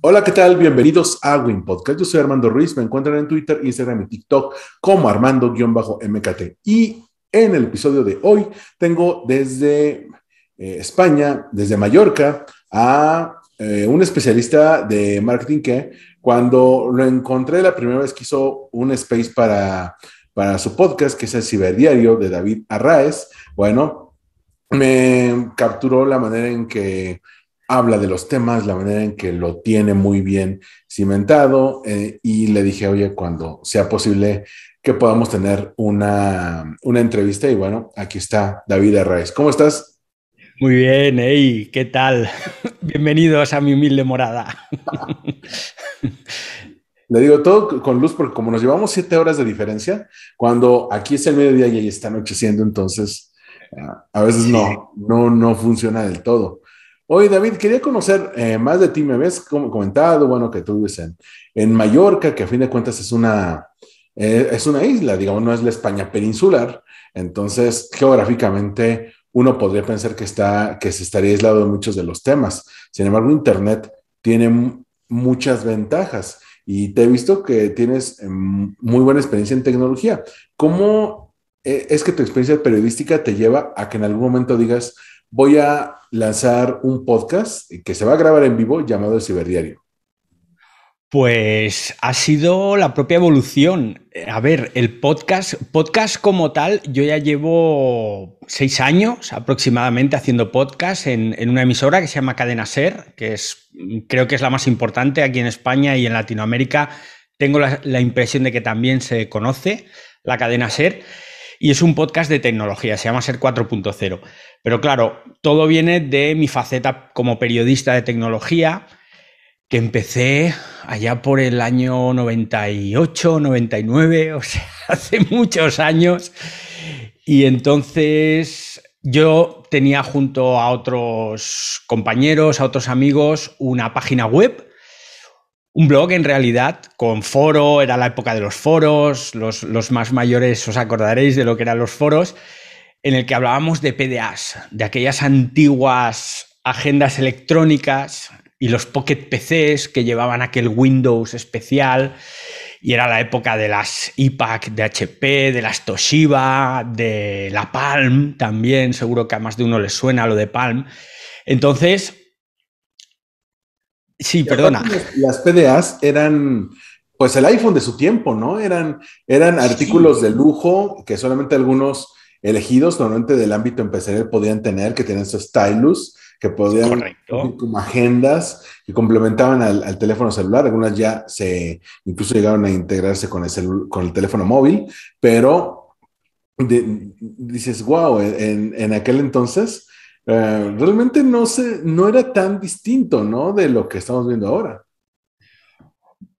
Hola, ¿qué tal? Bienvenidos a Win Podcast. Yo soy Armando Ruiz. Me encuentran en Twitter, Instagram y TikTok como Armando-MKT. Y en el episodio de hoy tengo desde España, desde Mallorca, a un especialista de marketing que cuando lo encontré la primera vez que hizo un space para su podcast, que es el Ciberdiario de David Arraez, bueno, me capturó la manera en que habla de los temas, la manera en que lo tiene muy bien cimentado, y le dije, oye, cuando sea posible que podamos tener una entrevista. Y bueno, aquí está David Arraez. ¿Cómo estás? Muy bien, hey, ¿qué tal? Bienvenidos a mi humilde morada. Le digo todo con luz porque como nos llevamos 7 horas de diferencia, cuando aquí es el mediodía y ahí está anocheciendo, entonces a veces Sí, no funciona del todo. Oye, David, quería conocer más de ti. Me habías comentado, bueno, que tú vives en Mallorca, que a fin de cuentas es una isla, digamos, no es la España peninsular. Entonces, geográficamente, uno podría pensar que se estaría aislado de muchos de los temas. Sin embargo, Internet tiene muchas ventajas y te he visto que tienes muy buena experiencia en tecnología. ¿Cómo es que tu experiencia periodística te lleva a que en algún momento digas, voy a lanzar un podcast que se va a grabar en vivo llamado El Ciberdiario? pues ha sido la propia evolución. A ver, el podcast como tal, yo ya llevo 6 años aproximadamente haciendo podcast en una emisora que se llama Cadena Ser, creo que es la más importante aquí en España y en Latinoamérica. Tengo la impresión de que también se conoce la Cadena Ser. Y es un podcast de tecnología, se llama Ser 4.0. Pero claro, todo viene de mi faceta como periodista de tecnología, que empecé allá por el año 98, 99, o sea, hace muchos años. Y entonces yo tenía junto a otros compañeros, a otros amigos, una página web, un blog en realidad, con foro, era la época de los foros, los más mayores os acordaréis de lo que eran los foros, en el que hablábamos de PDAs, de aquellas antiguas agendas electrónicas y los Pocket PCs que llevaban aquel Windows especial. Y era la época de las iPad de HP, de las Toshiba, de la Palm también, seguro que a más de uno les suena lo de Palm. Entonces, sí, Y aparte perdona. las PDAs eran pues el iPhone de su tiempo, ¿no? Eran artículos Sí, de lujo que solamente algunos elegidos, normalmente del ámbito empresarial, podían tener, que tenían su stylus, que podían correcto. funcionar como agendas que complementaban al teléfono celular. Algunas incluso llegaron a integrarse con con el teléfono móvil, pero dices, wow, en aquel entonces realmente no era tan distinto, ¿no? De lo que estamos viendo ahora.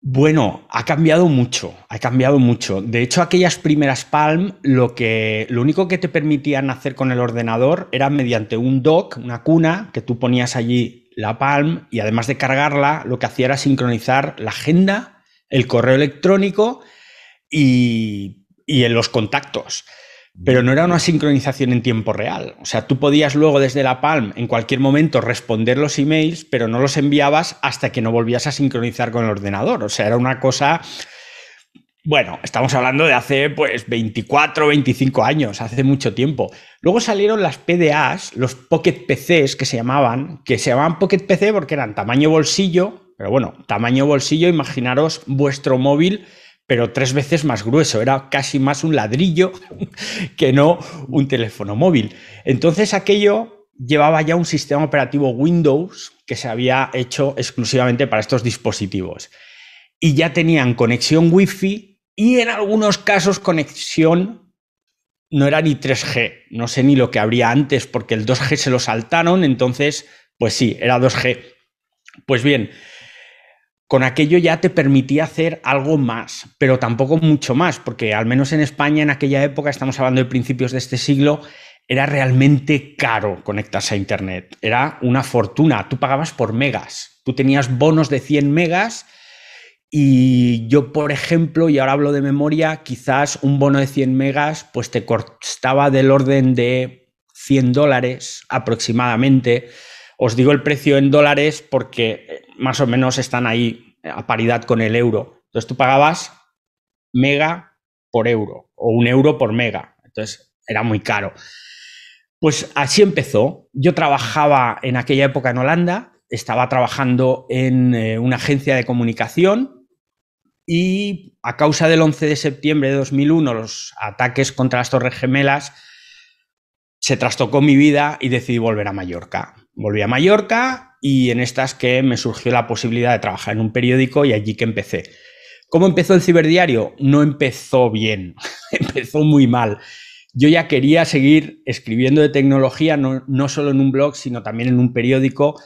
Bueno, ha cambiado mucho, ha cambiado mucho. De hecho, aquellas primeras Palm, lo único que te permitían hacer con el ordenador era mediante un dock, una cuna, que tú ponías allí la Palm y además de cargarla, lo que hacía era sincronizar la agenda, el correo electrónico y en los contactos. Pero no era una sincronización en tiempo real. O sea, tú podías luego desde la Palm en cualquier momento responder los emails, pero no los enviabas hasta que no volvías a sincronizar con el ordenador. O sea, era una cosa... Bueno, estamos hablando de hace pues 24, 25 años, hace mucho tiempo. Luego salieron las PDAs, los Pocket PCs que se llamaban Pocket PC porque eran tamaño bolsillo, pero bueno, tamaño bolsillo, imaginaros vuestro móvil, pero 3 veces más grueso, era casi más un ladrillo que no un teléfono móvil. Entonces aquello llevaba ya un sistema operativo Windows que se había hecho exclusivamente para estos dispositivos. Y ya tenían conexión Wi-Fi y en algunos casos conexión no era ni 3G. No sé ni lo que habría antes porque el 2G se lo saltaron, entonces pues sí, era 2G. Pues bien, con aquello ya te permitía hacer algo más, pero tampoco mucho más, porque al menos en España en aquella época, estamos hablando de principios de este siglo, era realmente caro conectarse a Internet. Era una fortuna. Tú pagabas por megas. Tú tenías bonos de 100 megas y yo, por ejemplo, y ahora hablo de memoria, quizás un bono de 100 megas pues te costaba del orden de $100 aproximadamente. Os digo el precio en dólares porque más o menos están ahí a paridad con el euro. Entonces tú pagabas mega por euro o un euro por mega. Entonces era muy caro. Pues así empezó. Yo trabajaba en aquella época en Holanda, estaba trabajando en una agencia de comunicación y a causa del 11 de septiembre de 2001, los ataques contra las Torres Gemelas, se trastocó mi vida y decidí volver a Mallorca. Volví a Mallorca y en estas que me surgió la posibilidad de trabajar en un periódico y allí que empecé. ¿Cómo empezó el ciberdiario? No empezó bien, empezó muy mal. Yo ya quería seguir escribiendo de tecnología, no solo en un blog, sino también en un periódico.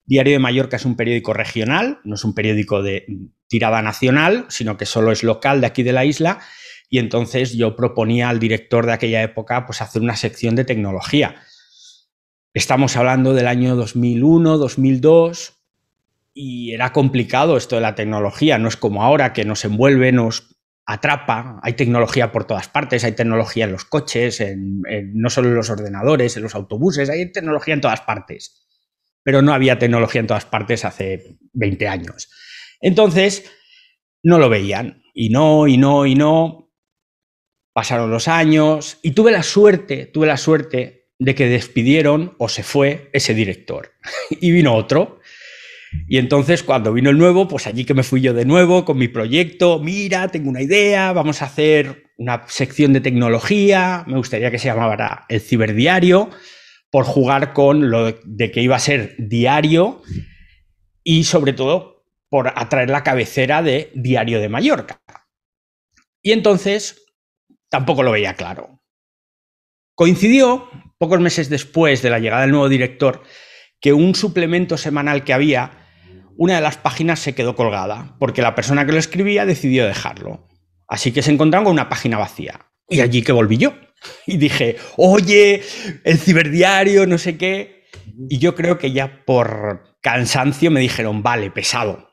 Diario de Mallorca es un periódico regional, no es un periódico de tirada nacional, sino que solo es local de aquí de la isla. Y entonces yo proponía al director de aquella época pues, hacer una sección de tecnología. Estamos hablando del año 2001, 2002, y era complicado esto de la tecnología. No es como ahora que nos envuelve, nos atrapa. Hay tecnología por todas partes, hay tecnología en los coches, no solo en los ordenadores, en los autobuses, hay tecnología en todas partes. Pero no había tecnología en todas partes hace 20 años. Entonces, no lo veían. Y no. Pasaron los años y tuve la suerte de que despidieron o se fue ese director y vino otro. Y entonces cuando vino el nuevo, pues allí que me fui yo de nuevo con mi proyecto. Mira, tengo una idea, vamos a hacer una sección de tecnología, me gustaría que se llamara El Ciberdiario, por jugar con lo de que iba a ser diario y sobre todo por atraer la cabecera de Diario de Mallorca. Y entonces tampoco lo veía claro. Coincidió, pocos meses después de la llegada del nuevo director, que un suplemento semanal que había, una de las páginas se quedó colgada, porque la persona que lo escribía decidió dejarlo. Así que se encontraron con una página vacía. Y allí que volví yo. Y dije, oye, el ciberdiario, no sé qué. Y yo creo que ya por cansancio me dijeron, vale, pesado,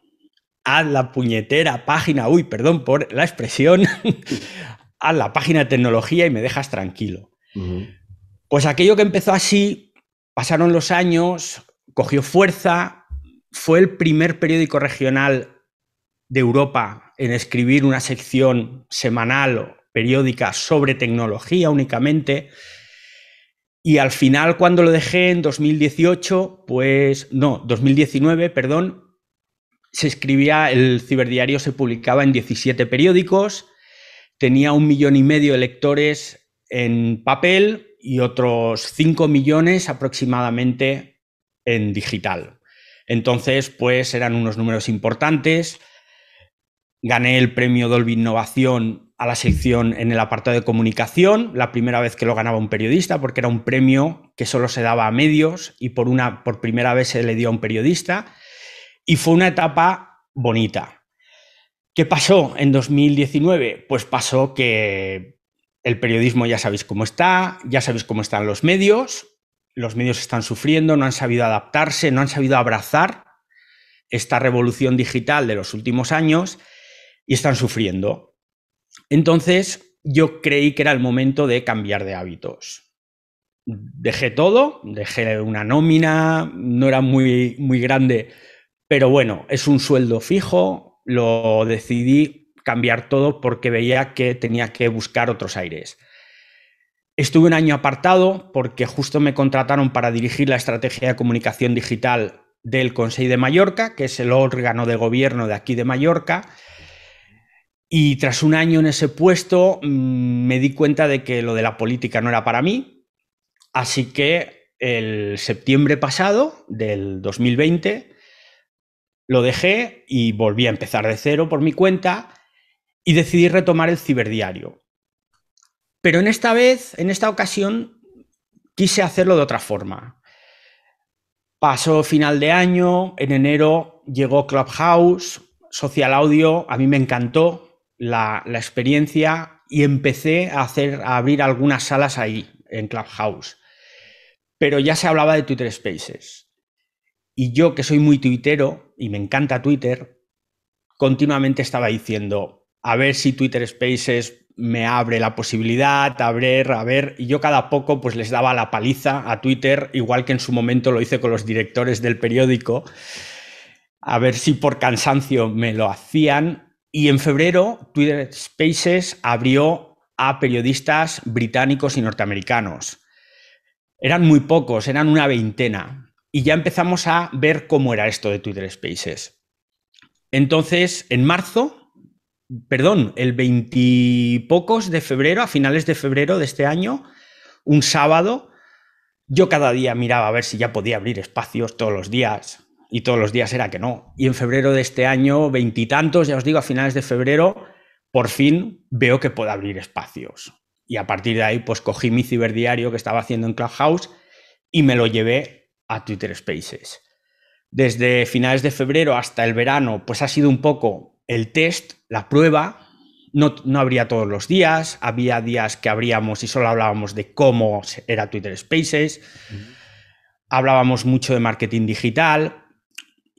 haz la puñetera página, uy, perdón por la expresión, haz la página de tecnología y me dejas tranquilo. Pues aquello que empezó así, pasaron los años, cogió fuerza, fue el primer periódico regional de Europa en escribir una sección semanal o periódica sobre tecnología únicamente. Y al final, cuando lo dejé en 2019, perdón, se escribía, el ciberdiario se publicaba en 17 periódicos, tenía 1,5 millones de lectores en papel y otros 5 millones aproximadamente en digital. Entonces, pues eran unos números importantes. Gané el premio Dolby Innovación a la sección en el apartado de comunicación, la primera vez que lo ganaba un periodista, porque era un premio que solo se daba a medios y por primera vez se le dio a un periodista. Y fue una etapa bonita. ¿Qué pasó en 2019? Pues pasó que el periodismo ya sabéis cómo está, ya sabéis cómo están los medios están sufriendo, no han sabido adaptarse, no han sabido abrazar esta revolución digital de los últimos años y están sufriendo. Entonces yo creí que era el momento de cambiar de hábitos. Dejé todo, dejé una nómina, no era muy, muy grande, pero bueno, es un sueldo fijo, lo decidí cambiar todo porque veía que tenía que buscar otros aires. Estuve un año apartado porque justo me contrataron para dirigir la estrategia de comunicación digital del Consell de Mallorca, que es el órgano de gobierno de aquí de Mallorca. Y tras un año en ese puesto me di cuenta de que lo de la política no era para mí. Así que el septiembre pasado del 2020 lo dejé y volví a empezar de cero por mi cuenta y decidí retomar el ciberdiario. Pero en esta ocasión, quise hacerlo de otra forma. Pasó final de año, en enero llegó Clubhouse, Social Audio, a mí me encantó la experiencia y empecé a abrir algunas salas ahí, en Clubhouse. Pero ya se hablaba de Twitter Spaces. Y yo, que soy muy tuitero y me encanta Twitter, continuamente estaba diciendo, a ver si Twitter Spaces me abre la posibilidad, a ver, y yo cada poco pues les daba la paliza a Twitter, igual que en su momento lo hice con los directores del periódico, a ver si por cansancio me lo hacían. Y en febrero Twitter Spaces abrió a periodistas británicos y norteamericanos. Eran muy pocos, eran una veintena. Y ya empezamos a ver cómo era esto de Twitter Spaces. Entonces, en marzo, perdón, el 20 y pocos de febrero, a finales de febrero de este año, un sábado, yo cada día miraba a ver si ya podía abrir espacios todos los días. Y todos los días era que no. Y en febrero de este año, veintitantos, ya os digo, a finales de febrero, por fin veo que puedo abrir espacios. Y a partir de ahí, pues cogí mi ciberdiario que estaba haciendo en Clubhouse y me lo llevé a Twitter Spaces. Desde finales de febrero hasta el verano, pues ha sido un poco el test, la prueba. No abría todos los días, había días que abríamos y solo hablábamos de cómo era Twitter Spaces. Hablábamos mucho de marketing digital.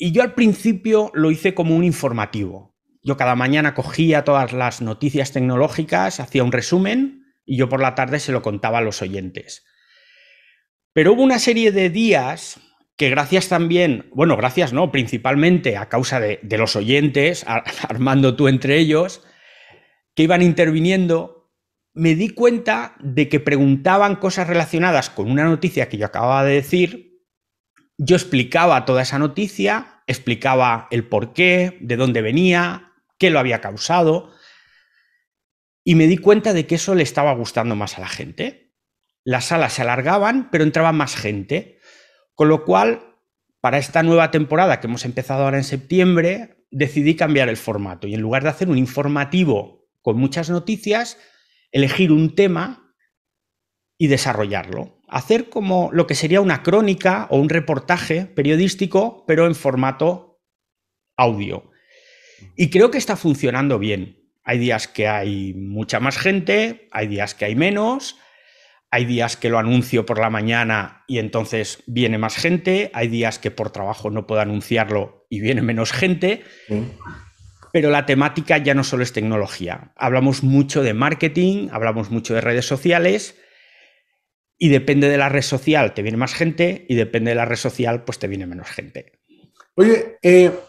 Y yo al principio lo hice como un informativo. Yo cada mañana cogía todas las noticias tecnológicas, hacía un resumen y yo por la tarde se lo contaba a los oyentes. Pero hubo una serie de días que gracias también, bueno, gracias no, principalmente a causa de los oyentes, Armando tú entre ellos, que iban interviniendo, me di cuenta de que preguntaban cosas relacionadas con una noticia que yo acababa de decir. Yo explicaba toda esa noticia, explicaba el porqué, de dónde venía, qué lo había causado, y me di cuenta de que eso le estaba gustando más a la gente. Las salas se alargaban, pero entraba más gente, con lo cual, para esta nueva temporada que hemos empezado ahora en septiembre, decidí cambiar el formato y en lugar de hacer un informativo con muchas noticias, elegir un tema y desarrollarlo. Hacer como lo que sería una crónica o un reportaje periodístico, pero en formato audio. Y creo que está funcionando bien. Hay días que hay mucha más gente, hay días que hay menos, hay días que lo anuncio por la mañana y entonces viene más gente, hay días que por trabajo no puedo anunciarlo y viene menos gente. Sí. Pero la temática ya no solo es tecnología. Hablamos mucho de marketing, hablamos mucho de redes sociales. Y depende de la red social te viene más gente y depende de la red social pues te viene menos gente. Oye,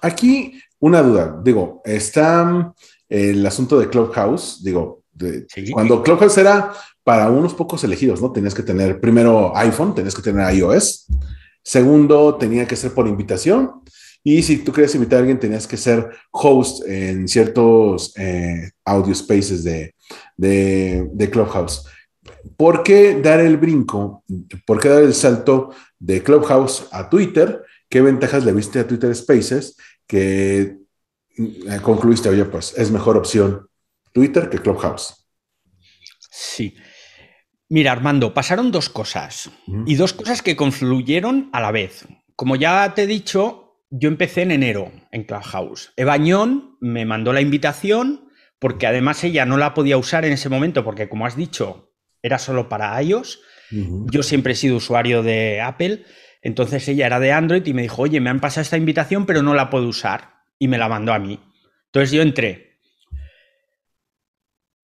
aquí una duda. Digo, está el asunto de Clubhouse. Digo, sí. Cuando Clubhouse era para unos pocos elegidos, ¿no? Tenías que tener primero iPhone, tenías que tener iOS. Segundo, tenía que ser por invitación. Y si tú querías invitar a alguien, tenías que ser host en ciertos audio spaces de Clubhouse. ¿Por qué dar el brinco? ¿Por qué dar el salto de Clubhouse a Twitter? ¿Qué ventajas le viste a Twitter Spaces que concluiste, oye, pues es mejor opción Twitter que Clubhouse? Sí. Mira, Armando, pasaron dos cosas y dos cosas que confluyeron a la vez. Como ya te he dicho, yo empecé en enero en Clubhouse. Eva Añón me mandó la invitación porque además ella no la podía usar en ese momento porque, como has dicho, era solo para iOS. Yo siempre he sido usuario de Apple, entonces ella era de Android y me dijo, oye, me han pasado esta invitación pero no la puedo usar y me la mandó a mí. Entonces yo entré.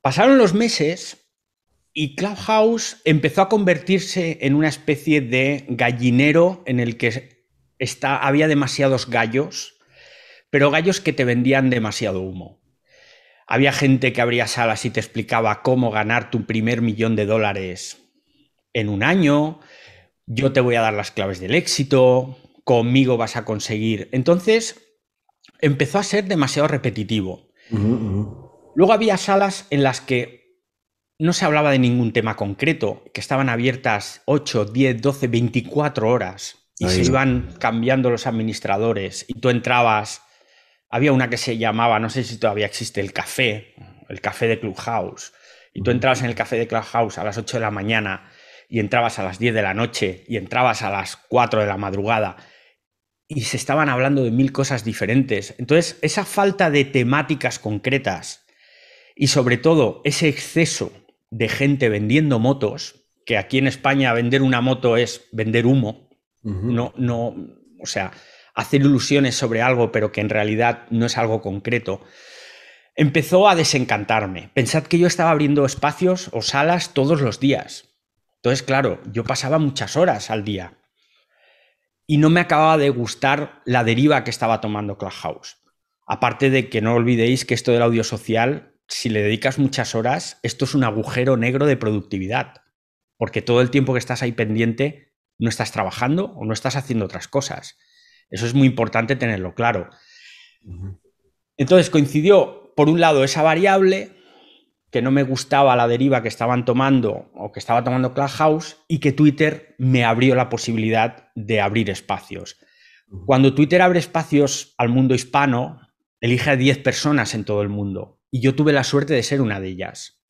Pasaron los meses y Clubhouse empezó a convertirse en una especie de gallinero en el que había demasiados gallos, pero gallos que te vendían demasiado humo. Había gente que abría salas y te explicaba cómo ganar tu primer $1.000.000 en un año. Yo te voy a dar las claves del éxito, conmigo vas a conseguir. Entonces empezó a ser demasiado repetitivo. Luego había salas en las que no se hablaba de ningún tema concreto, que estaban abiertas 8, 10, 12, 24 horas y se iban cambiando los administradores y tú entrabas. Había una que se llamaba, no sé si todavía existe, el café de Clubhouse. Y tú entrabas en el café de Clubhouse a las 8 de la mañana y entrabas a las 10 de la noche y entrabas a las 4 de la madrugada y se estaban hablando de 1000 cosas diferentes. Entonces, esa falta de temáticas concretas y sobre todo ese exceso de gente vendiendo motos, que aquí en España vender una moto es vender humo, o sea, hacer ilusiones sobre algo pero que en realidad no es algo concreto. empezó a desencantarme. Pensad que yo estaba abriendo espacios o salas todos los días. Entonces, claro, yo pasaba muchas horas al día y no me acababa de gustar la deriva que estaba tomando Clubhouse. Aparte de que no olvidéis que esto del audio social, si le dedicas muchas horas, esto es un agujero negro de productividad, porque todo el tiempo que estás ahí pendiente no estás trabajando o no estás haciendo otras cosas. Eso es muy importante tenerlo claro. Entonces coincidió, por un lado, esa variable, que no me gustaba la deriva que estaban tomando o que estaba tomando Clubhouse, y que Twitter me abrió la posibilidad de abrir espacios. Cuando Twitter abre espacios al mundo hispano, elige a 10 personas en todo el mundo, y yo tuve la suerte de ser una de ellas.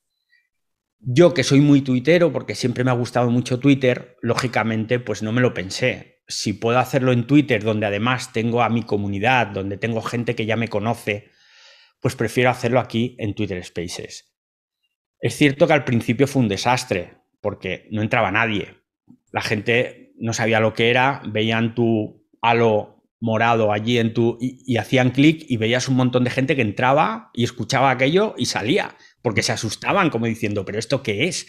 Yo, que soy muy tuitero, porque siempre me ha gustado mucho Twitter, lógicamente pues no me lo pensé. Si puedo hacerlo en Twitter, donde además tengo a mi comunidad, donde tengo gente que ya me conoce, pues prefiero hacerlo aquí en Twitter Spaces. Es cierto que al principio fue un desastre, porque no entraba nadie. La gente no sabía lo que era, veían tu halo morado allí y hacían clic y veías un montón de gente que entraba y escuchaba aquello y salía, porque se asustaban como diciendo, ¿pero esto qué es?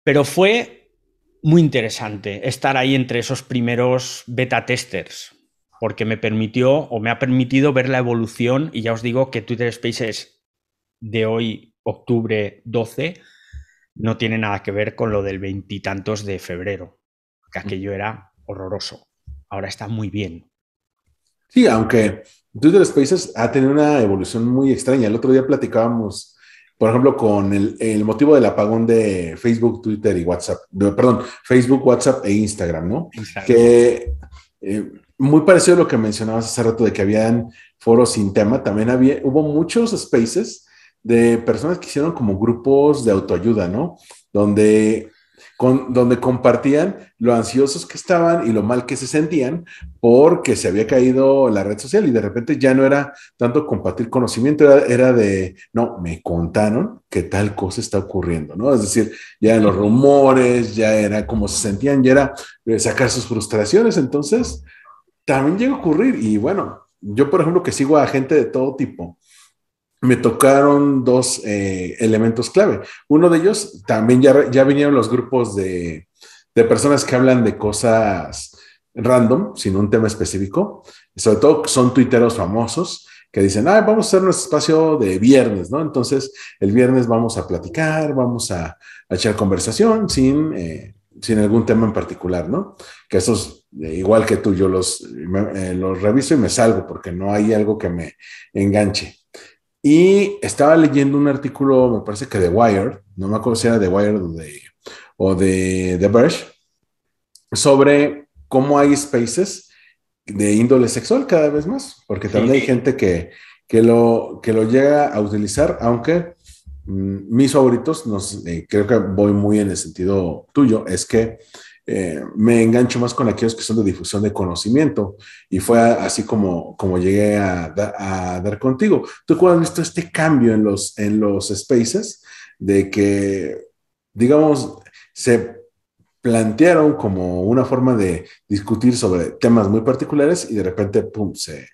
Pero fue muy interesante estar ahí entre esos primeros beta testers, porque me permitió o me ha permitido ver la evolución, y ya os digo que Twitter Spaces de hoy, octubre 12, no tiene nada que ver con lo del veintitantos de febrero, que aquello era horroroso. Ahora está muy bien. Sí, aunque Twitter Spaces ha tenido una evolución muy extraña. El otro día platicábamos, por ejemplo, con el motivo del apagón de Facebook, Twitter y WhatsApp, perdón, Facebook, WhatsApp e Instagram, ¿no? Instagram. Que muy parecido a lo que mencionabas hace rato de que habían foros sin tema, también hubo muchos spaces de personas que hicieron como grupos de autoayuda, ¿no? Donde, donde compartían lo ansiosos que estaban y lo mal que se sentían porque se había caído la red social y de repente ya no era tanto compartir conocimiento, era de, no, me contaron que tal cosa está ocurriendo, ¿no? Es decir, ya eran los rumores, ya era cómo se sentían, ya era sacar sus frustraciones, entonces también llega a ocurrir y bueno, yo por ejemplo que sigo a gente de todo tipo, me tocaron dos elementos clave. Uno de ellos, también ya vinieron los grupos de personas que hablan de cosas random, sin un tema específico. Sobre todo son tuiteros famosos que dicen, ah, vamos a hacer nuestro espacio de viernes, ¿no? Entonces, el viernes vamos a platicar, vamos a echar conversación sin algún tema en particular, ¿no? Que esos, igual que tú, yo los reviso y me salgo porque no hay algo que me enganche. Y estaba leyendo un artículo, me parece que de Wired, no me acuerdo si era de Wired o de The Verge, sobre cómo hay spaces de índole sexual cada vez más, porque también Sí. hay gente que lo llega a utilizar, aunque mis favoritos, creo que voy muy en el sentido tuyo, es que me engancho más con aquellos que son de difusión de conocimiento y fue así como llegué a dar contigo. ¿Tú cómo has visto este cambio en los spaces de que, digamos, se plantearon como una forma de discutir sobre temas muy particulares y de repente, pum, se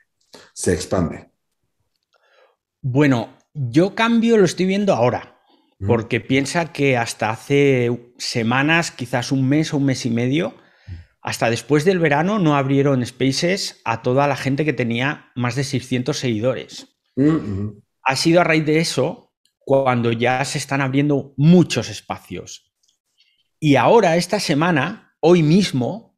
expande? Bueno, yo cambio lo estoy viendo ahora, Ujú. porque piensa que hasta hace semanas, quizás un mes o un mes y medio, hasta después del verano no abrieron Spaces a toda la gente que tenía más de 600 seguidores. Ujú. Ha sido a raíz de eso cuando ya se están abriendo muchos espacios. Y ahora, esta semana, hoy mismo,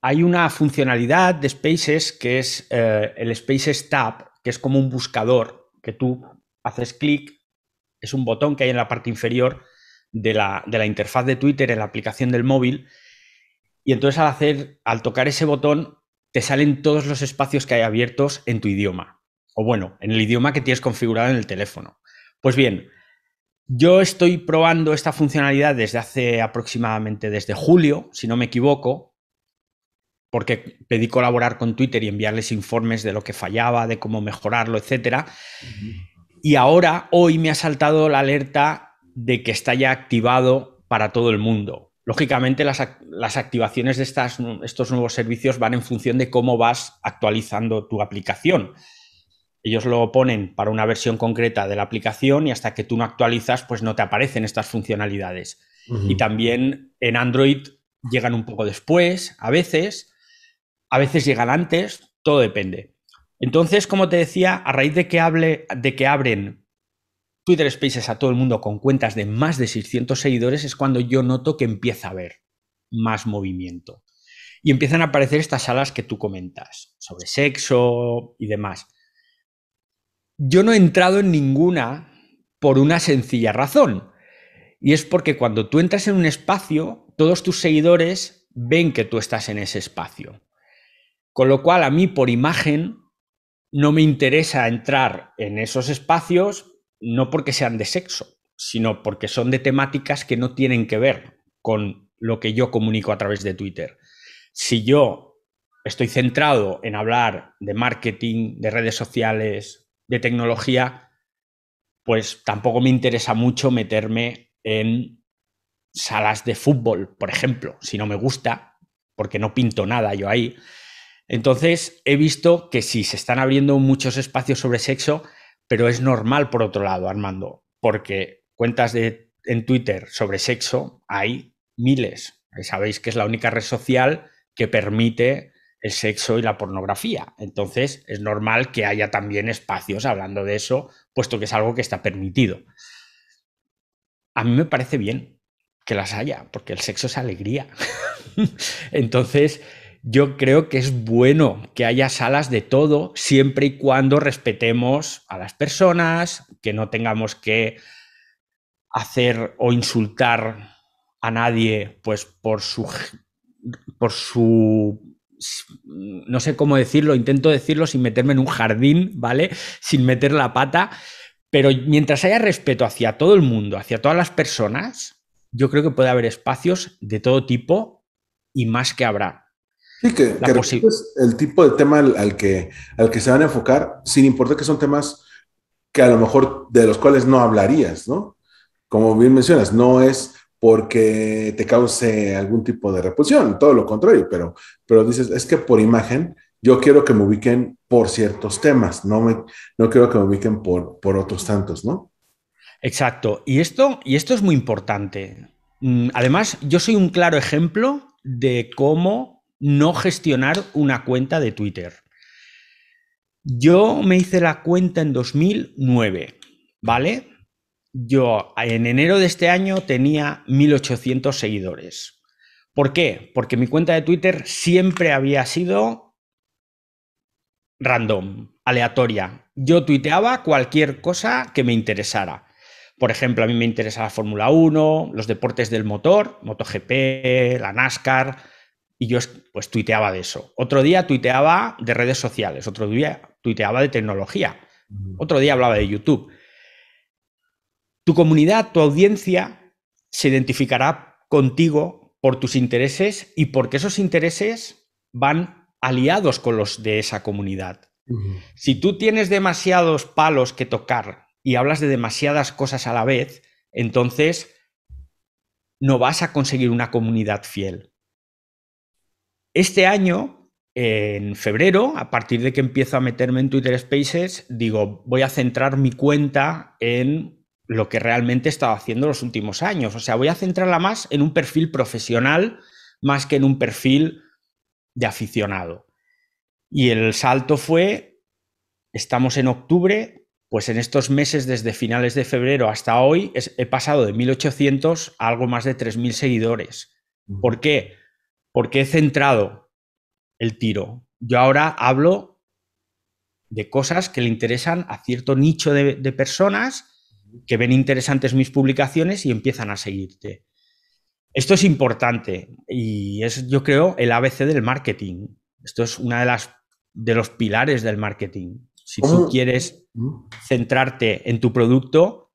hay una funcionalidad de Spaces que es el Spaces Tab, que es como un buscador que tú haces clic, es un botón que hay en la parte inferior de la interfaz de Twitter en la aplicación del móvil, y entonces al tocar ese botón te salen todos los espacios que hay abiertos en tu idioma, o bueno, en el idioma que tienes configurado en el teléfono. Pues bien, yo estoy probando esta funcionalidad desde hace aproximadamente desde julio, si no me equivoco, porque pedí colaborar con Twitter y enviarles informes de lo que fallaba, de cómo mejorarlo, etcétera. Y ahora, hoy me ha saltado la alerta de que está ya activado para todo el mundo. Lógicamente, las activaciones de estos nuevos servicios van en función de cómo vas actualizando tu aplicación. Ellos lo ponen para una versión concreta de la aplicación y hasta que tú no actualizas, pues no te aparecen estas funcionalidades. Y Ujú. también en Android llegan un poco después, a veces llegan antes, todo depende. Entonces, como te decía, a raíz de que abren Twitter Spaces a todo el mundo con cuentas de más de 600 seguidores, es cuando yo noto que empieza a haber más movimiento. Y empiezan a aparecer estas salas que tú comentas, sobre sexo y demás. Yo no he entrado en ninguna por una sencilla razón. Y es porque cuando tú entras en un espacio, todos tus seguidores ven que tú estás en ese espacio. Con lo cual, a mí, por imagen, no me interesa entrar en esos espacios, no porque sean de sexo, sino porque son de temáticas que no tienen que ver con lo que yo comunico a través de Twitter. Si yo estoy centrado en hablar de marketing, de redes sociales, de tecnología, pues tampoco me interesa mucho meterme en salas de fútbol, por ejemplo, si no me gusta, porque no pinto nada yo ahí. Entonces, he visto que sí, se están abriendo muchos espacios sobre sexo, pero es normal por otro lado, Armando, porque cuentas en Twitter sobre sexo hay miles. Sabéis que es la única red social que permite el sexo y la pornografía. Entonces, es normal que haya también espacios hablando de eso, puesto que es algo que está permitido. A mí me parece bien que las haya, porque el sexo es alegría. Entonces, yo creo que es bueno que haya salas de todo, siempre y cuando respetemos a las personas, que no tengamos que hacer o insultar a nadie, pues por su, no sé cómo decirlo, intento decirlo sin meterme en un jardín, ¿vale? Sin meter la pata, pero mientras haya respeto hacia todo el mundo, hacia todas las personas, yo creo que puede haber espacios de todo tipo y más que habrá. Sí, que La posibilidad. repites el tipo de tema al que se van a enfocar, sin importar que son temas que a lo mejor de los cuales no hablarías, ¿no? Como bien mencionas, no es porque te cause algún tipo de repulsión, todo lo contrario, pero dices, es que por imagen yo quiero que me ubiquen por ciertos temas, no quiero que me ubiquen por otros tantos, ¿no? Exacto. Y esto es muy importante. Además, yo soy un claro ejemplo de cómo no gestionar una cuenta de Twitter. Yo me hice la cuenta en 2009, ¿vale? Yo en enero de este año tenía 1.800 seguidores. ¿Por qué? Porque mi cuenta de Twitter siempre había sido random, aleatoria. Yo tuiteaba cualquier cosa que me interesara. Por ejemplo, a mí me interesa la Fórmula 1, los deportes del motor, MotoGP, la NASCAR, y yo pues tuiteaba de eso. Otro día tuiteaba de redes sociales, otro día tuiteaba de tecnología, Ujú. otro día hablaba de YouTube. Tu comunidad, tu audiencia se identificará contigo por tus intereses y porque esos intereses van aliados con los de esa comunidad. Ujú. Si tú tienes demasiados palos que tocar y hablas de demasiadas cosas a la vez, entonces no vas a conseguir una comunidad fiel. Este año, en febrero, a partir de que empiezo a meterme en Twitter Spaces, digo, voy a centrar mi cuenta en lo que realmente he estado haciendo los últimos años. O sea, voy a centrarla más en un perfil profesional más que en un perfil de aficionado. Y el salto fue, estamos en octubre, pues en estos meses, desde finales de febrero hasta hoy, he pasado de 1.800 a algo más de 3.000 seguidores. Ujú. ¿Por qué? Porque he centrado el tiro. Yo ahora hablo de cosas que le interesan a cierto nicho de personas que ven interesantes mis publicaciones y empiezan a seguirte. Esto es importante y es, yo creo, el ABC del marketing. Esto es una de los pilares del marketing. Si tú ¿Cómo? quieres Ujú. centrarte en tu producto,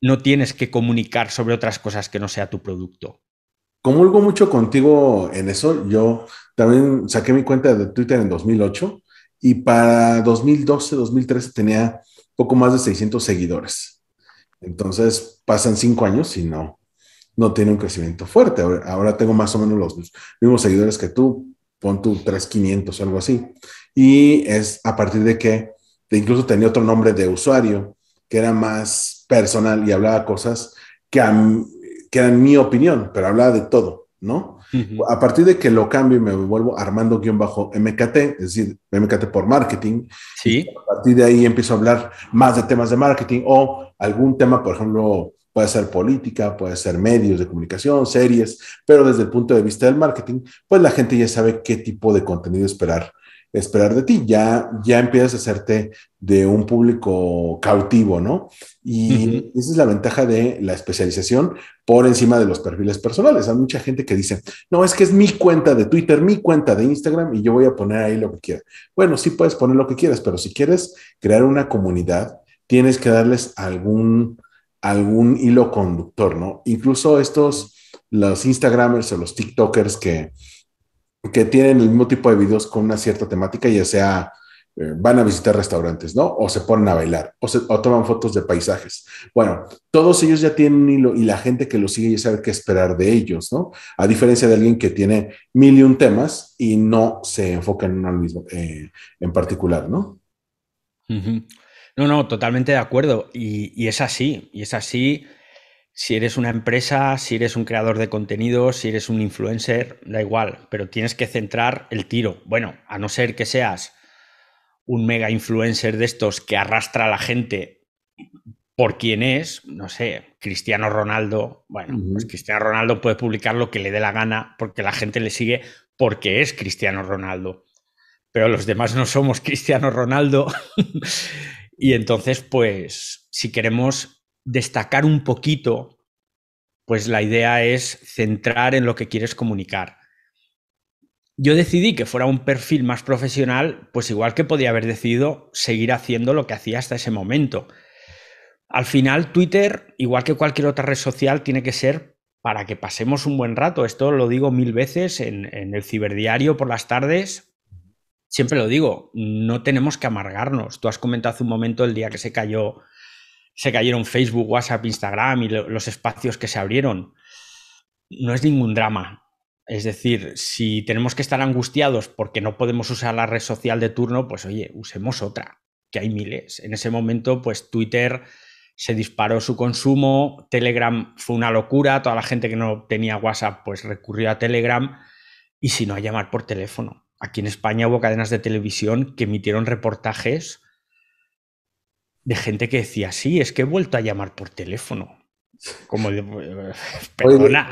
no tienes que comunicar sobre otras cosas que no sea tu producto. Comulgo mucho contigo en eso. Yo también saqué mi cuenta de Twitter en 2008 y para 2012, 2013 tenía poco más de 600 seguidores. Entonces pasan 5 años y no tiene un crecimiento fuerte. Ahora tengo más o menos los mismos seguidores que tú, pon tú 3,500 o algo así. Y es a partir de que incluso tenía otro nombre de usuario que era más personal y hablaba cosas que, que eran mi opinión, pero hablaba de todo, ¿no? Ujú. A partir de que lo cambio y me vuelvo Armando-MKT, es decir, MKT por marketing, y Sí. a partir de ahí empiezo a hablar más de temas de marketing o algún tema, por ejemplo, puede ser política, puede ser medios de comunicación, series, pero desde el punto de vista del marketing, pues la gente ya sabe qué tipo de contenido esperar de ti. Ya empiezas a hacerte de un público cautivo, ¿no? Ujú. Y esa es la ventaja de la especialización por encima de los perfiles personales. Hay mucha gente que dice, no, es que es mi cuenta de Twitter, mi cuenta de Instagram y yo voy a poner ahí lo que quiera. Bueno, sí puedes poner lo que quieras, pero si quieres crear una comunidad, tienes que darles algún hilo conductor, ¿no? Incluso los Instagramers o los TikTokers que tienen el mismo tipo de videos con una cierta temática, ya sea van a visitar restaurantes, ¿no? O se ponen a bailar, o toman fotos de paisajes. Bueno, todos ellos ya tienen un hilo y la gente que los sigue ya sabe qué esperar de ellos, ¿no? A diferencia de alguien que tiene mil y un temas y no se enfoca en uno mismo en particular, ¿no? Ujú. No, no, totalmente de acuerdo. Y es así, y es así. Si eres una empresa, si eres un creador de contenido, si eres un influencer, da igual, pero tienes que centrar el tiro. Bueno, a no ser que seas un mega influencer de estos que arrastra a la gente por quien es, no sé, Cristiano Ronaldo. Bueno, pues Ujú. Cristiano Ronaldo puede publicar lo que le dé la gana porque la gente le sigue porque es Cristiano Ronaldo. Pero los demás no somos Cristiano Ronaldo. Y entonces, pues, si queremos destacar un poquito, pues la idea es centrar en lo que quieres comunicar. Yo decidí que fuera un perfil más profesional, pues igual que podía haber decidido seguir haciendo lo que hacía hasta ese momento. Al final, Twitter, igual que cualquier otra red social, tiene que ser para que pasemos un buen rato. Esto lo digo mil veces en el ciberdiario por las tardes. Siempre lo digo, no tenemos que amargarnos. Tú has comentado hace un momento el día que se cayeron Facebook, WhatsApp, Instagram y los espacios que se abrieron. No es ningún drama. Es decir, si tenemos que estar angustiados porque no podemos usar la red social de turno, pues oye, usemos otra, que hay miles. En ese momento, pues Twitter se disparó su consumo, Telegram fue una locura, toda la gente que no tenía WhatsApp pues recurrió a Telegram y si no a llamar por teléfono. Aquí en España hubo cadenas de televisión que emitieron reportajes de gente que decía, sí, es que he vuelto a llamar por teléfono. Como de, Oye, perdona.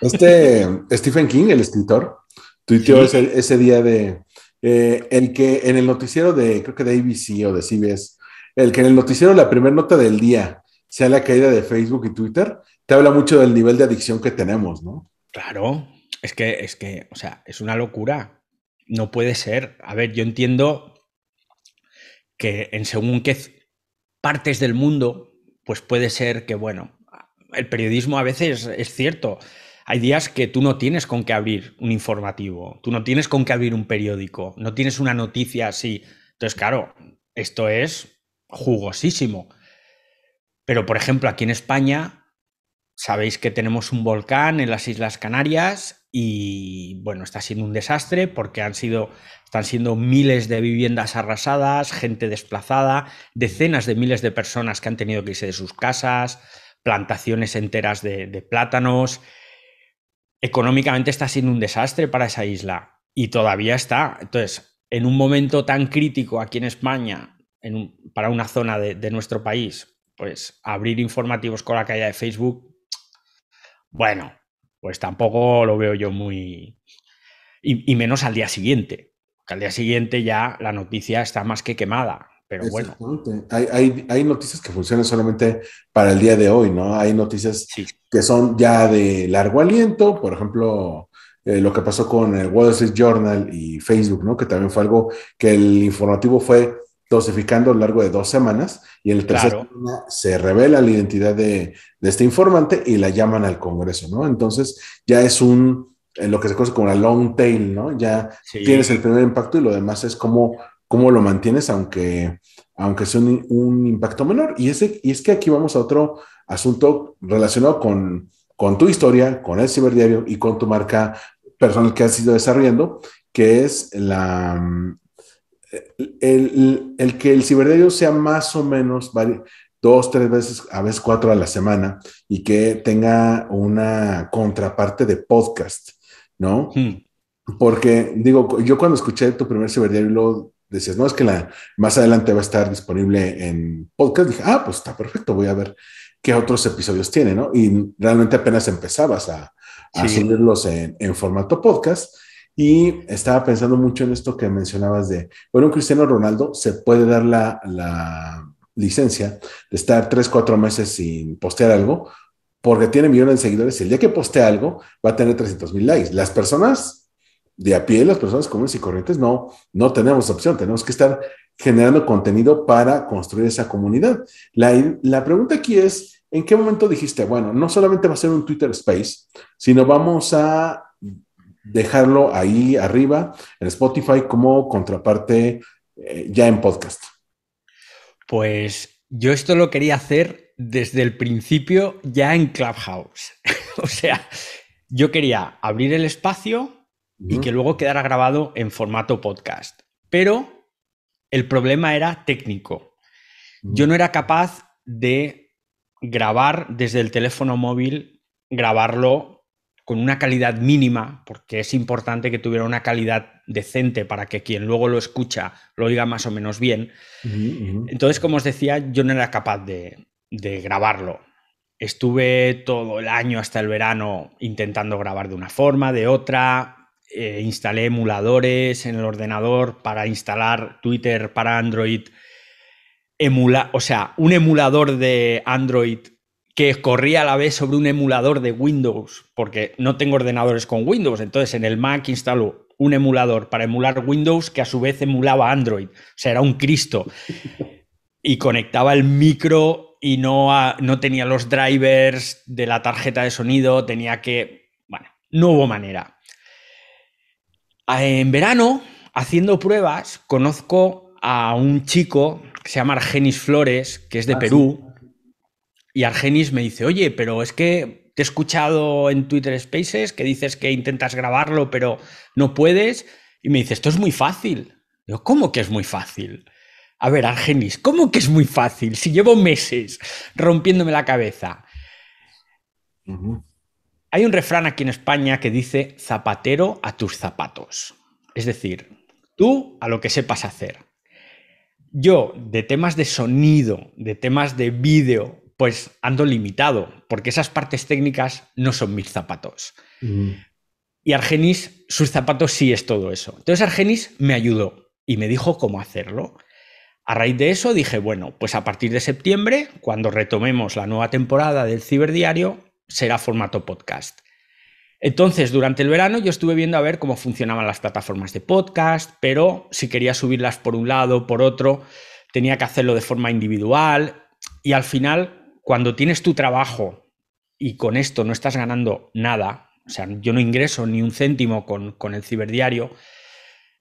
Stephen King, el escritor, tuiteó Sí, ese día de el que en el noticiero de, creo que de ABC o de CBS, el que en el noticiero la primera nota del día sea la caída de Facebook y Twitter, te habla mucho del nivel de adicción que tenemos, ¿no? claro. O sea, es una locura. No puede ser. A ver, yo entiendo que en según qué partes del mundo, pues puede ser que, bueno, el periodismo a veces es cierto. Hay días que tú no tienes con qué abrir un informativo, tú no tienes con qué abrir un periódico, no tienes una noticia así. Entonces, claro, esto es jugosísimo. Pero, por ejemplo, aquí en España, sabéis que tenemos un volcán en las Islas Canarias y, bueno, está siendo un desastre porque están siendo miles de viviendas arrasadas, gente desplazada, decenas de miles de personas que han tenido que irse de sus casas, plantaciones enteras de plátanos. Económicamente está siendo un desastre para esa isla y todavía está. Entonces, en un momento tan crítico aquí en España, para una zona de nuestro país, pues abrir informativos con la caída de Facebook, bueno, pues tampoco lo veo yo muy... Y menos al día siguiente, que al día siguiente ya la noticia está más que quemada, pero bueno, Exactamente. Hay noticias que funcionan solamente para el día de hoy, ¿no? Hay noticias sí, que son ya de largo aliento, por ejemplo, lo que pasó con el Wall Street Journal y Facebook, ¿no? Que también fue algo que el informativo fue dosificando a lo largo de 2 semanas y en el tercer claro. semana se revela la identidad de este informante y la llaman al Congreso, ¿no? Entonces ya es lo que se conoce como la long tail, ¿no? Ya tienes Sí, el primer impacto y lo demás es cómo lo mantienes, aunque sea un impacto menor. Y es que aquí vamos a otro asunto relacionado con tu historia, con el ciberdiario y con tu marca personal que has ido desarrollando, que es el que el ciberdiario sea más o menos dos, tres veces, a veces cuatro a la semana y que tenga una contraparte de podcast, ¿no? Hmm. Porque, digo, yo cuando escuché tu primer ciberdiario, lo decías, no, es que más adelante va a estar disponible en podcast. Dije, ah, pues está perfecto, voy a ver qué otros episodios tiene, ¿no? Y realmente apenas empezabas a Sí, subirlos en formato podcast. Y estaba pensando mucho en esto que mencionabas de, bueno, un Cristiano Ronaldo se puede dar la licencia de estar 3, 4 meses sin postear algo, porque tiene millones de seguidores y el día que postea algo va a tener 300,000 likes. Las personas de a pie, las personas comunes y corrientes, no tenemos opción, tenemos que estar generando contenido para construir esa comunidad. La pregunta aquí es, ¿en qué momento dijiste, bueno, no solamente va a ser un Twitter Space, sino vamos a dejarlo ahí arriba en Spotify como contraparte ya en podcast? pues yo esto lo quería hacer desde el principio ya en Clubhouse. O sea, yo quería abrir el espacio Uh y que -huh. luego quedara grabado en formato podcast. Pero el problema era técnico. Uh Yo -huh. no era capaz de grabar desde el teléfono móvil, grabarlo con una calidad mínima, porque es importante que tuviera una calidad decente para que quien luego lo escucha lo oiga más o menos bien. Uh -huh. Entonces, como os decía, yo no era capaz de grabarlo. Estuve todo el año hasta el verano intentando grabar de una forma, de otra. Instalé emuladores en el ordenador para instalar Twitter para Android. O sea, un emulador de Android que corría a la vez sobre un emulador de Windows, porque no tengo ordenadores con Windows. Entonces, en el Mac instalo un emulador para emular Windows que a su vez emulaba Android. O sea, era un Cristo. Y conectaba el micro y no tenía los drivers de la tarjeta de sonido, tenía que... Bueno, no hubo manera. En verano, haciendo pruebas, conozco a un chico que se llama Argenis Flores, que es de Ah, sí. Perú, y Argenis me dice, oye, pero es que te he escuchado en Twitter Spaces que dices que intentas grabarlo, pero no puedes, y me dice, esto es muy fácil. Digo, ¿cómo que es muy fácil? A ver, Argenis, ¿cómo que es muy fácil? Si llevo meses rompiéndome la cabeza. Uh -huh. Hay un refrán aquí en España que dice zapatero a tus zapatos. Es decir, tú a lo que sepas hacer. Yo, de temas de sonido, de temas de vídeo, pues ando limitado, porque esas partes técnicas no son mis zapatos. Uh -huh. Y Argenis, sus zapatos sí es todo eso. Entonces Argenis me ayudó y me dijo cómo hacerlo. A raíz de eso dije, bueno, pues a partir de septiembre, cuando retomemos la nueva temporada del Ciberdiario, será formato podcast. Entonces, durante el verano yo estuve viendo a ver cómo funcionaban las plataformas de podcast, pero si quería subirlas por un lado, por otro, tenía que hacerlo de forma individual y al final, cuando tienes tu trabajo y con esto no estás ganando nada, o sea, yo no ingreso ni un céntimo con el Ciberdiario,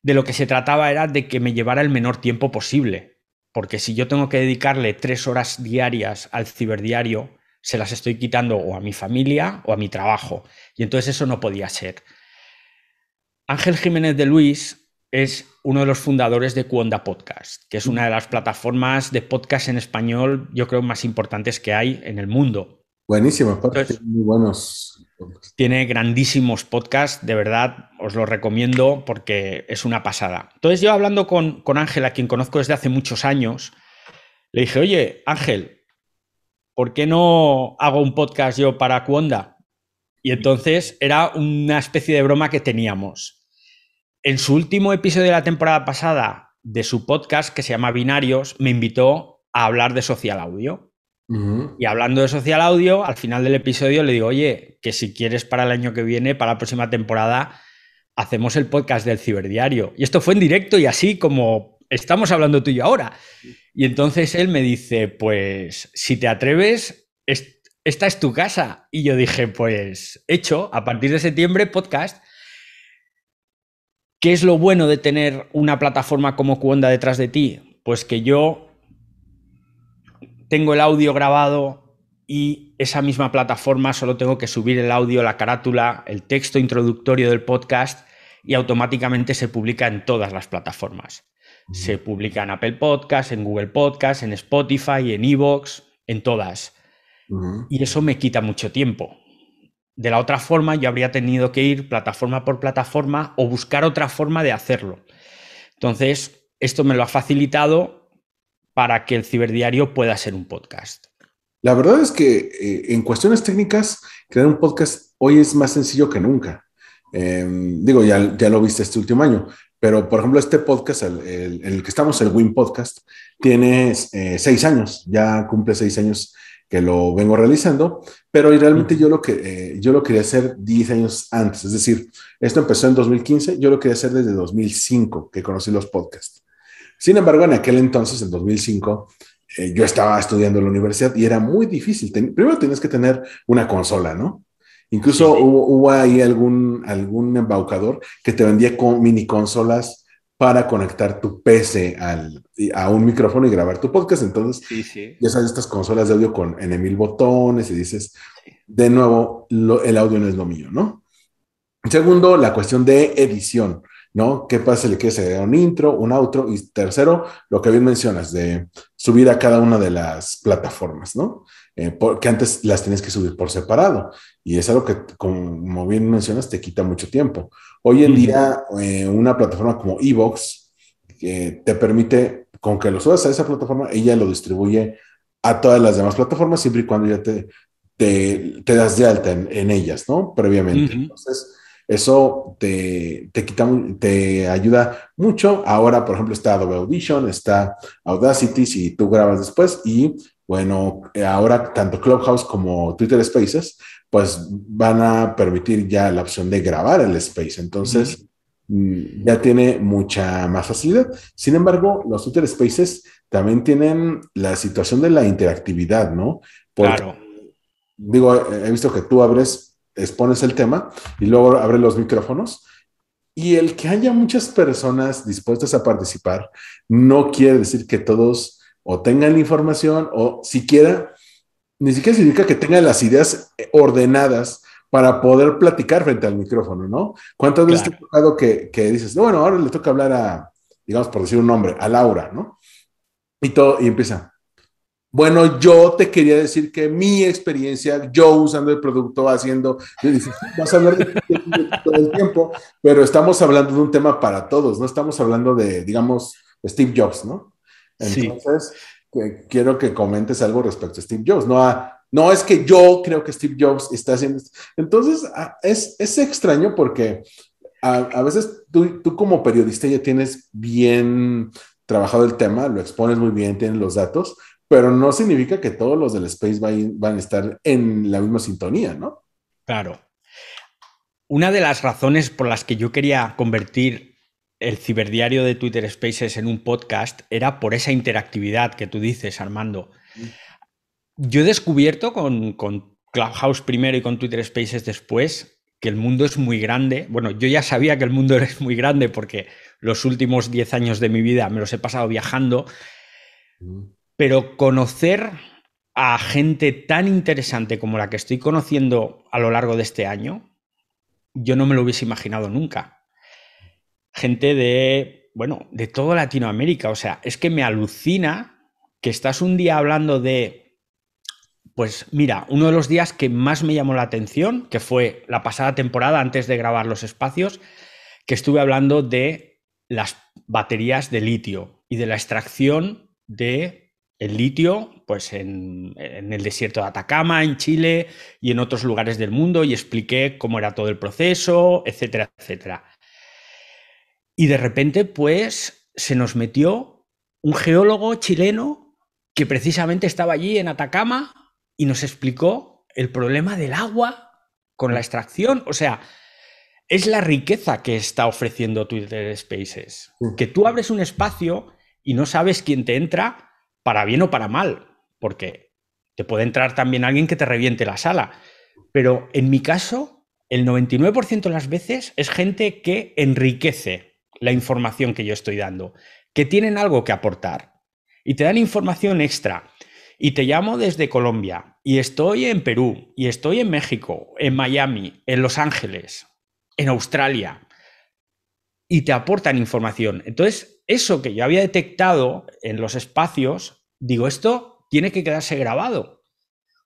de lo que se trataba era de que me llevara el menor tiempo posible, porque si yo tengo que dedicarle 3 horas diarias al Ciberdiario, se las estoy quitando o a mi familia o a mi trabajo. Y entonces eso no podía ser. Ángel Jiménez de Luis es uno de los fundadores de Cuonda Podcast, que es una de las plataformas de podcast en español, yo creo, más importantes que hay en el mundo. Buenísima, aparte, Entonces, muy buenos. tiene grandísimos podcasts, de verdad, os los recomiendo porque es una pasada. Entonces, yo hablando con Ángel, a quien conozco desde hace muchos años, le dije, oye, Ángel, ¿por qué no hago un podcast yo para Cuonda? Y entonces era una especie de broma que teníamos. En su último episodio de la temporada pasada de su podcast, que se llama Binarios, me invitó a hablar de social audio. Uh -huh. Y hablando de social audio, al final del episodio le digo, oye, que si quieres para el año que viene, para la próxima temporada, hacemos el podcast del Ciberdiario. Y esto fue en directo y así como estamos hablando tú y yo ahora. Y entonces él me dice, pues si te atreves, esta es tu casa. Y yo dije, pues hecho, a partir de septiembre, podcast. ¿Qué es lo bueno de tener una plataforma como Cuonda detrás de ti? Pues que yo tengo el audio grabado y esa misma plataforma solo tengo que subir el audio, la carátula, el texto introductorio del podcast y automáticamente se publica en todas las plataformas. Se publica en Apple Podcasts, en Google Podcasts, en Spotify, en iVoox, en todas. Y eso me quita mucho tiempo. De la otra forma, yo habría tenido que ir plataforma por plataforma o buscar otra forma de hacerlo. Entonces, esto me lo ha facilitado para que el ciberdiario pueda ser un podcast. La verdad es que en cuestiones técnicas, crear un podcast hoy es más sencillo que nunca. Digo, ya lo viste este último año, pero por ejemplo, este podcast, el que estamos, el Win Podcast, tiene 6 años, ya cumple 6 años que lo vengo realizando, pero realmente yo lo quería hacer 10 años antes, es decir, esto empezó en 2015, yo lo quería hacer desde 2005, que conocí los podcasts. Sin embargo, en aquel entonces, en 2005, yo estaba estudiando en la universidad y era muy difícil. Primero tenías que tener una consola, ¿no? Incluso Sí. hubo ahí algún embaucador que te vendía con mini consolas para conectar tu PC a un micrófono y grabar tu podcast. Entonces, Sí, sí. ya sabes, estas consolas de audio con N mil botones y dices, de nuevo, el audio no es lo mío, ¿no? Segundo, la cuestión de edición, ¿no? ¿Qué pasa si le quieres agregar un intro, un outro? Y tercero, lo que bien mencionas, de subir a cada una de las plataformas, ¿no? Porque antes las tienes que subir por separado. Y es algo que, como bien mencionas, te quita mucho tiempo. Hoy en día, una plataforma como Evox te permite, con que lo subas a esa plataforma, ella lo distribuye a todas las demás plataformas, siempre y cuando ya te das de alta en ellas, ¿no? Previamente. Entonces, eso te ayuda mucho. Ahora, por ejemplo, está Adobe Audition, está Audacity, si tú grabas después, y bueno, ahora tanto Clubhouse como Twitter Spaces, pues van a permitir ya la opción de grabar el space. Entonces, ya tiene mucha más facilidad. Sin embargo, los Twitter Spaces también tienen la situación de la interactividad, ¿no? Porque Claro. digo, he visto que tú expones el tema y luego abres los micrófonos y el que haya muchas personas dispuestas a participar no quiere decir que todos o tengan la información o siquiera, ni siquiera significa que tengan las ideas ordenadas para poder platicar frente al micrófono, ¿no? ¿Cuántas veces te ha Claro. tocado que dices, no, bueno, ahora le toca hablar digamos, por decir un nombre, a Laura, ¿no? Y empieza. Bueno, yo te quería decir que mi experiencia, yo usando el producto, haciendo, yo dije, sí, vas a hablar de ti todo el tiempo, pero estamos hablando de un tema para todos, no estamos hablando de, digamos, Steve Jobs, ¿no? Sí. Entonces, quiero que comentes algo respecto a Steve Jobs, no es que yo creo que Steve Jobs está haciendo esto. Entonces, es extraño porque a veces tú como periodista ya tienes bien trabajado el tema, lo expones muy bien, tienes los datos, pero no significa que todos los del Space van a estar en la misma sintonía, ¿no? Claro. Una de las razones por las que yo quería convertir el ciberdiario de Twitter Spaces en un podcast era por esa interactividad que tú dices, Armando. Yo he descubierto con Clubhouse primero y con Twitter Spaces después que el mundo es muy grande. Bueno, yo ya sabía que el mundo es muy grande porque los últimos 10 años de mi vida me los he pasado viajando, pero conocer a gente tan interesante como la que estoy conociendo a lo largo de este año, yo no me lo hubiese imaginado nunca. Gente de, bueno, de toda Latinoamérica. O sea, es que me alucina que estás un día hablando de, pues mira, uno de los días que más me llamó la atención, que fue la pasada temporada antes de grabar los espacios, que estuve hablando de las baterías de litio y de la extracción de el litio pues en el desierto de Atacama, en Chile y en otros lugares del mundo, y expliqué cómo era todo el proceso, etcétera, etcétera. Y de repente, pues, se nos metió un geólogo chileno que precisamente estaba allí en Atacama y nos explicó el problema del agua con la extracción. O sea, es la riqueza que está ofreciendo Twitter Spaces. Que tú abres un espacio y no sabes quién te entra, para bien o para mal, porque te puede entrar también alguien que te reviente la sala. Pero en mi caso, el 99% de las veces es gente que enriquece la información que yo estoy dando, que tienen algo que aportar y te dan información extra. Y te llamo desde Colombia, y estoy en Perú, y estoy en México, en Miami, en Los Ángeles, en Australia. y te aportan información. Entonces, eso que yo había detectado en los espacios, digo, esto tiene que quedarse grabado,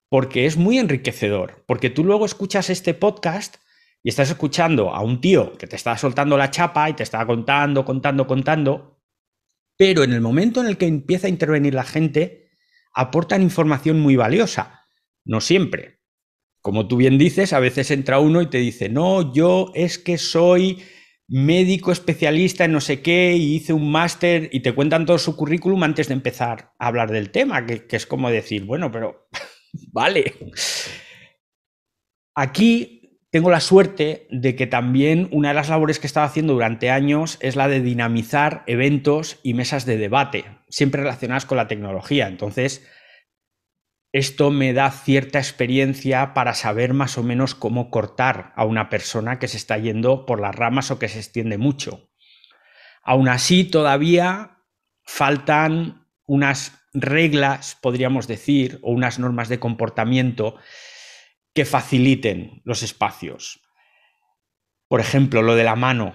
porque es muy enriquecedor, porque tú luego escuchas este podcast y estás escuchando a un tío que te está soltando la chapa y te está contando, pero en el momento en el que empieza a intervenir la gente, aportan información muy valiosa. No siempre. Como tú bien dices, a veces entra uno y te dice, no, yo es que soy médico especialista en no sé qué y hice un máster, y te cuentan todo su currículum antes de empezar a hablar del tema, que es como decir, bueno, pero vale. Aquí tengo la suerte de que también una de las labores que he estado haciendo durante años es la de dinamizar eventos y mesas de debate, siempre relacionadas con la tecnología. Entonces, esto me da cierta experiencia para saber más o menos cómo cortar a una persona que se está yendo por las ramas o que se extiende mucho. Aún así, todavía faltan unas reglas, podríamos decir, o unas normas de comportamiento que faciliten los espacios. Por ejemplo, lo de la mano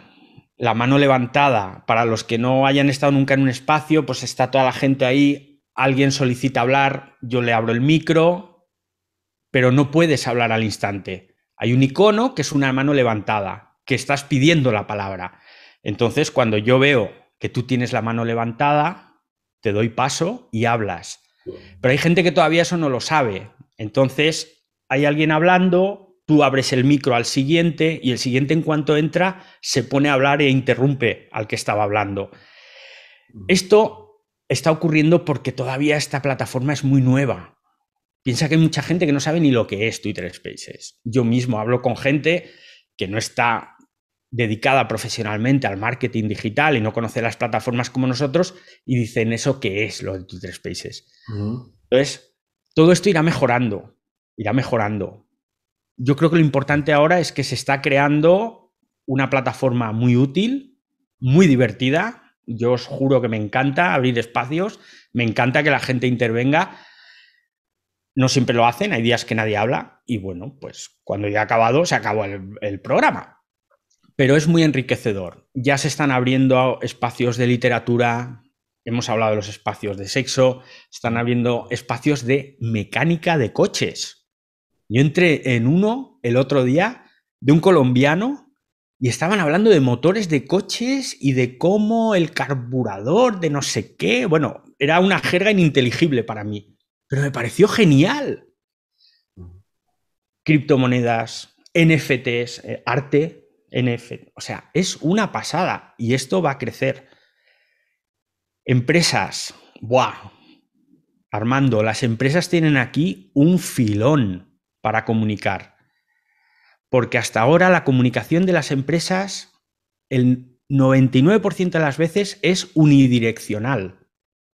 levantada. Para los que no hayan estado nunca en un espacio, pues está toda la gente ahí, alguien solicita hablar, yo le abro el micro, pero no puedes hablar al instante. Hay un icono que es una mano levantada, que estás pidiendo la palabra. Entonces, cuando yo veo que tú tienes la mano levantada, te doy paso y hablas. Pero hay gente que todavía eso no lo sabe. Entonces, hay alguien hablando, tú abres el micro al siguiente y el siguiente, en cuanto entra, se pone a hablar e interrumpe al que estaba hablando. Esto está ocurriendo porque todavía esta plataforma es muy nueva. Piensa que hay mucha gente que no sabe ni lo que es Twitter Spaces. Yo mismo hablo con gente que no está dedicada profesionalmente al marketing digital y no conoce las plataformas como nosotros, y dicen, ¿eso qué es lo de Twitter Spaces? Entonces, todo esto irá mejorando, irá mejorando. Yo creo que lo importante ahora es que se está creando una plataforma muy útil, muy divertida. Yo os juro que me encanta abrir espacios, me encanta que la gente intervenga. No siempre lo hacen, hay días que nadie habla y bueno, pues cuando ya ha acabado, se acabó el programa. Pero es muy enriquecedor. Ya se están abriendo espacios de literatura, hemos hablado de los espacios de sexo, están abriendo espacios de mecánica de coches. Yo entré en uno el otro día de un colombiano y estaban hablando de motores de coches y de cómo el carburador de no sé qué. Bueno, era una jerga ininteligible para mí, pero me pareció genial. Criptomonedas, NFTs, arte, NFT. O sea, es una pasada y esto va a crecer. Empresas, ¡buah! Armando, las empresas tienen aquí un filón para comunicar. Porque hasta ahora la comunicación de las empresas, el 99% de las veces es unidireccional.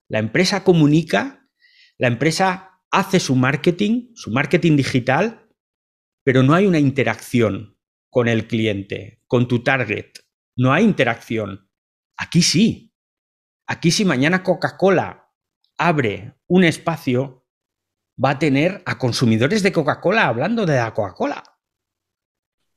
La empresa comunica, la empresa hace su marketing digital, pero no hay una interacción con el cliente, con tu target. No hay interacción. Aquí sí. Aquí si mañana Coca-Cola abre un espacio, va a tener a consumidores de Coca-Cola hablando de la Coca-Cola.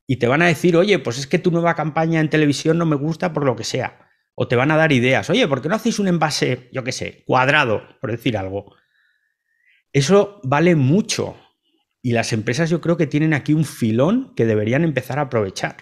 Y te van a decir, oye, pues es que tu nueva campaña en televisión no me gusta por lo que sea. O te van a dar ideas. Oye, ¿por qué no hacéis un envase, yo qué sé, cuadrado, por decir algo? Eso vale mucho. Y las empresas yo creo que tienen aquí un filón que deberían empezar a aprovechar.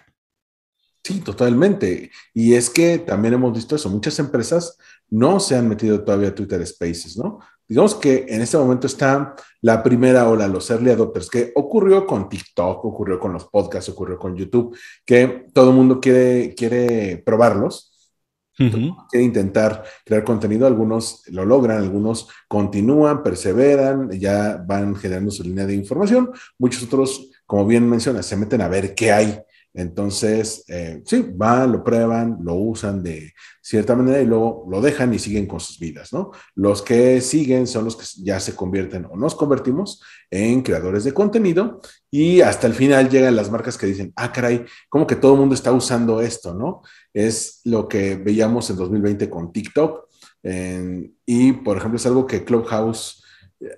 Sí, totalmente. Y es que también hemos visto eso. Muchas empresas no se han metido todavía a Twitter Spaces, ¿no? Digamos que en este momento está la primera ola, los early adopters, que ocurrió con TikTok, ocurrió con los podcasts, ocurrió con YouTube, que todo el mundo quiere probarlos, quiere intentar crear contenido. Algunos lo logran, algunos continúan, perseveran, ya van generando su línea de información. Muchos otros, como bien mencionas, se meten a ver qué hay. Entonces, sí, van, lo prueban, lo usan de cierta manera y luego lo dejan y siguen con sus vidas, ¿no? Los que siguen son los que ya se convierten o nos convertimos en creadores de contenido, y hasta el final llegan las marcas que dicen, ah, caray, como que todo el mundo está usando esto, ¿no? Es lo que veíamos en 2020 con TikTok. Y, por ejemplo, es algo que Clubhouse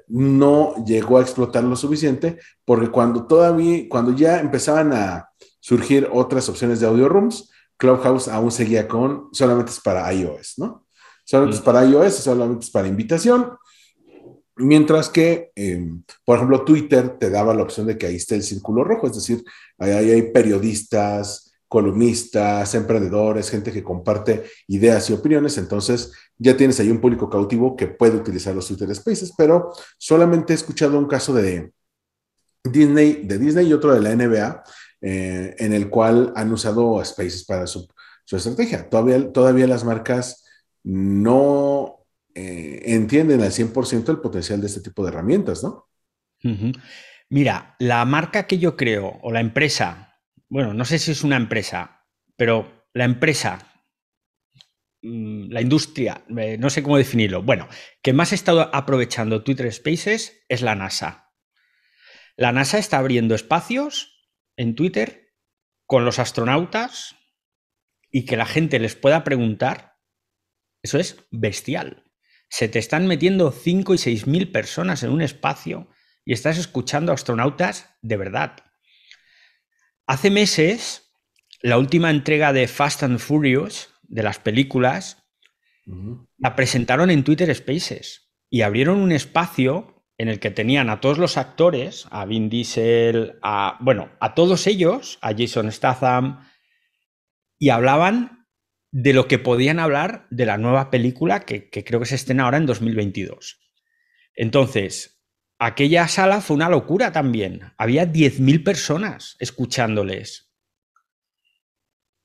no llegó a explotar lo suficiente, porque cuando ya empezaban a surgir otras opciones de audio rooms, Clubhouse aún seguía con solamente es para iOS, ¿no? Solamente es Mm. para iOS, solamente es para invitación. Mientras que, por ejemplo, Twitter te daba la opción de que ahí esté el círculo rojo, es decir, ahí hay periodistas, columnistas, emprendedores, gente que comparte ideas y opiniones, entonces ya tienes ahí un público cautivo que puede utilizar los Twitter Spaces, pero solamente he escuchado un caso de Disney y otro de la NBA, en el cual han usado Spaces para su estrategia. Todavía las marcas no entienden al 100% el potencial de este tipo de herramientas, ¿no? Ujú. Mira, la marca que yo creo, o la empresa, bueno, no sé si es una empresa, pero la empresa, la industria, no sé cómo definirlo, bueno, que más ha estado aprovechando Twitter Spaces es la NASA. La NASA está abriendo espacios en Twitter con los astronautas y que la gente les pueda preguntar. Eso es bestial. Se te están metiendo 5 y 6 mil personas en un espacio y estás escuchando a astronautas de verdad. Hace meses, la última entrega de Fast and Furious, de las películas, Ujú. la presentaron en Twitter Spaces y abrieron un espacio en el que tenían a todos los actores, a Vin Diesel, a todos ellos, a Jason Statham, y hablaban de lo que podían hablar de la nueva película que creo que se estrena ahora en 2022. Entonces, aquella sala fue una locura también. Había 10.000 personas escuchándoles.